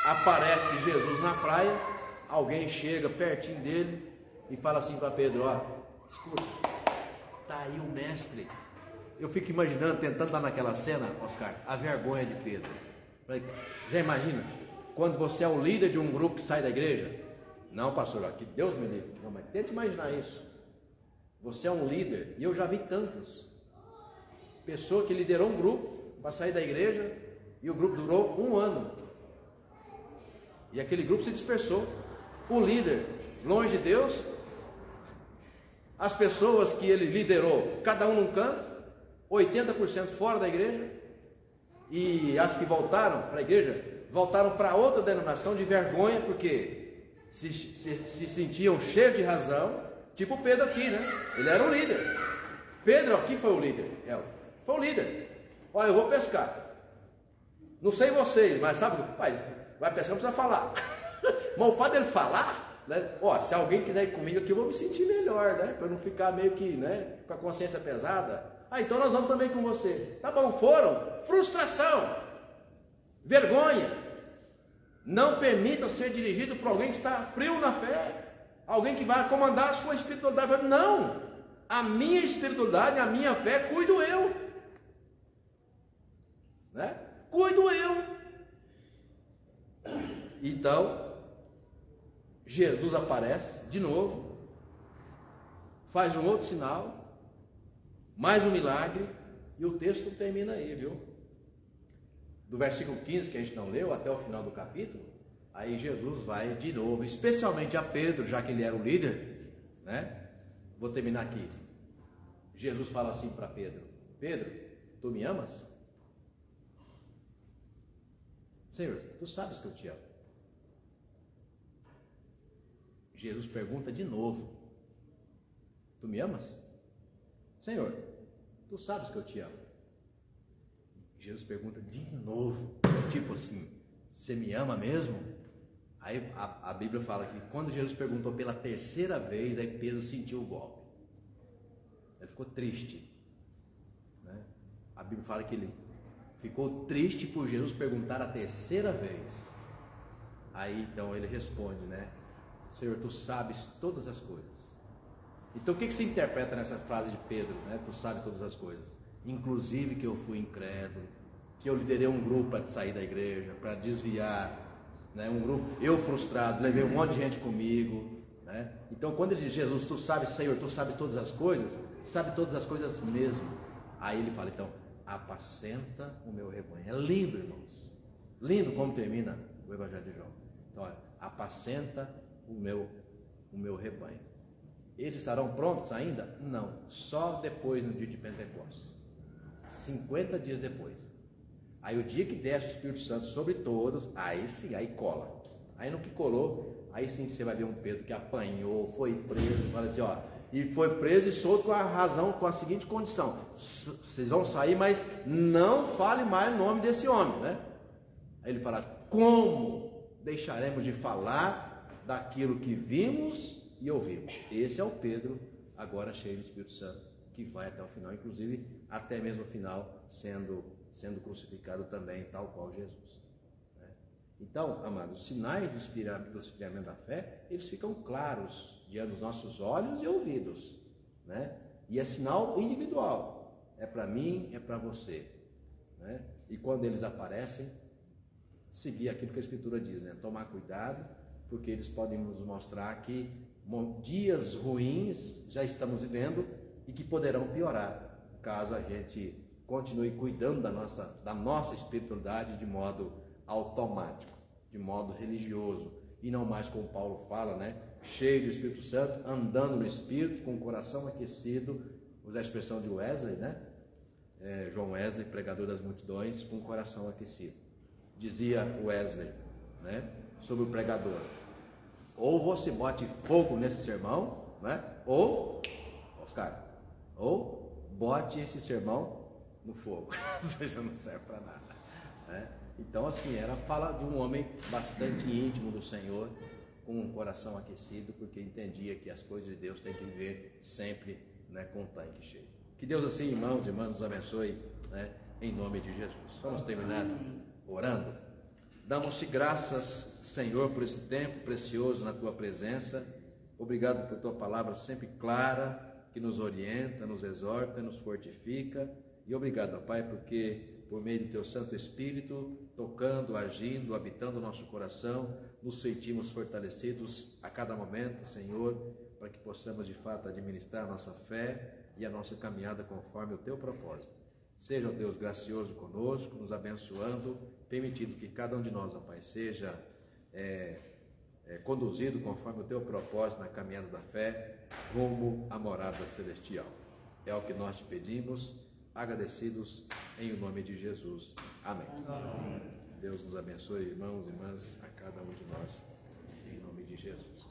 aparece Jesus na praia, alguém chega pertinho dele e fala assim para Pedro: ó, escuta, tá aí o mestre. Eu fico imaginando, tentando estar naquela cena, Oscar, a vergonha de Pedro. Já imagina, quando você é o líder de um grupo que sai da igreja, Não, pastor, que Deus me livre. Não, mas tente imaginar isso. Você é um líder, e eu já vi tantos. Pessoa que liderou um grupo para sair da igreja, e o grupo durou 1 ano. E aquele grupo se dispersou. O líder, longe de Deus, as pessoas que ele liderou, cada um num canto, 80% fora da igreja, e as que voltaram para a igreja, voltaram para outra denominação de vergonha, porque se sentiam cheios de razão, tipo Pedro aqui, né? Ele era o líder. Pedro aqui foi o líder. Foi o líder. Olha, eu vou pescar. Não sei vocês, mas sabe, pai, vai pescar, não precisa falar. Mas o fato dele falar, né? Ó, se alguém quiser ir comigo aqui, eu vou me sentir melhor, né? Para não ficar meio que, né, com a consciência pesada. Ah, então nós vamos também com você. Tá bom, foram. Frustração. Vergonha. Não permita ser dirigido por alguém que está frio na fé. Alguém que vai comandar a sua espiritualidade. Não. A minha espiritualidade, a minha fé, cuido eu. Né? Cuido eu. Então, Jesus aparece de novo, faz um outro sinal, mais um milagre, e o texto termina aí, viu? Do versículo 15, que a gente não leu, até o final do capítulo, aí Jesus vai de novo, especialmente a Pedro, já que ele era o líder, né? Vou terminar aqui. Jesus fala assim para Pedro: Pedro, tu me amas? Senhor, tu sabes que eu te amo. Jesus pergunta de novo: tu me amas? Senhor, tu sabes que eu te amo. Jesus pergunta de novo, tipo assim: você me ama mesmo? Aí a Bíblia fala que quando Jesus perguntou pela terceira vez, aí Pedro sentiu o golpe. Ele ficou triste, né? A Bíblia fala que ele ficou triste por Jesus perguntar a terceira vez. Aí então ele responde, né? Senhor, tu sabes todas as coisas. Então o que se interpreta nessa frase de Pedro, né? Tu sabes todas as coisas. Inclusive que eu fui incrédulo, que eu liderei um grupo para sair da igreja, para desviar, né? Um grupo, eu frustrado, levei um monte de gente comigo, né? Então quando ele diz, Jesus, tu sabes, Senhor, tu sabes todas as coisas, sabe todas as coisas mesmo. Aí ele fala, então, apacenta o meu rebanho. É lindo, irmãos. Lindo como termina o Evangelho de João. Então, olha, apacenta o meu rebanho. Eles estarão prontos ainda? Não. Só depois, no dia de Pentecostes. 50 dias depois. Aí o dia que desce o Espírito Santo sobre todos, aí sim, aí cola. Aí no que colou, aí sim você vai ver um Pedro que apanhou, foi preso, fala assim, ó, e foi preso e solto com a razão, com a seguinte condição: vocês vão sair, mas não fale mais o nome desse homem, né? Aí ele fala: como deixaremos de falar daquilo que vimos e ouvimos? Esse é o Pedro, agora cheio do Espírito Santo, que vai até o final, inclusive até mesmo o final, sendo crucificado também, tal qual Jesus. Né? Então, amados, os sinais do esfriamento da fé, eles ficam claros diante dos nossos olhos e ouvidos, né? E é sinal individual, é para mim, é para você, né? E quando eles aparecem, seguir aquilo que a Escritura diz, né? Tomar cuidado, porque eles podem nos mostrar que dias ruins já estamos vivendo e que poderão piorar, caso a gente continue cuidando da nossa espiritualidade de modo automático, de modo religioso, e não mais como Paulo fala, né? Cheio do Espírito Santo, andando no Espírito, com o coração aquecido, usa a expressão de Wesley, né? João Wesley, pregador das multidões, com o coração aquecido. Dizia Wesley, né? Sobre o pregador: ou você bote fogo nesse sermão, né? Ou, Oscar, ou bote esse sermão no fogo, ou seja, não serve para nada, né? Então, assim, era fala de um homem bastante íntimo do Senhor, com um coração aquecido, porque entendia que as coisas de Deus tem que viver sempre, né, com o tanque cheio. Que Deus, assim, irmãos e irmãs, nos abençoe, né, em nome de Jesus. Vamos terminar orando. Damos-te graças, Senhor, por esse tempo precioso na tua presença. Obrigado por tua palavra sempre clara, que nos orienta, nos exorta, nos fortifica. E obrigado, Pai, porque por meio do Teu Santo Espírito, tocando, agindo, habitando o nosso coração, nos sentimos fortalecidos a cada momento, Senhor, para que possamos de fato administrar a nossa fé e a nossa caminhada conforme o Teu propósito. Seja, ó Deus, gracioso conosco, nos abençoando, permitindo que cada um de nós, ó Pai, seja conduzido conforme o Teu propósito na caminhada da fé, rumo à morada celestial. É o que nós te pedimos, agradecidos em o nome de Jesus. Amém. Amém. Deus nos abençoe, irmãos e irmãs, a cada um de nós, em nome de Jesus.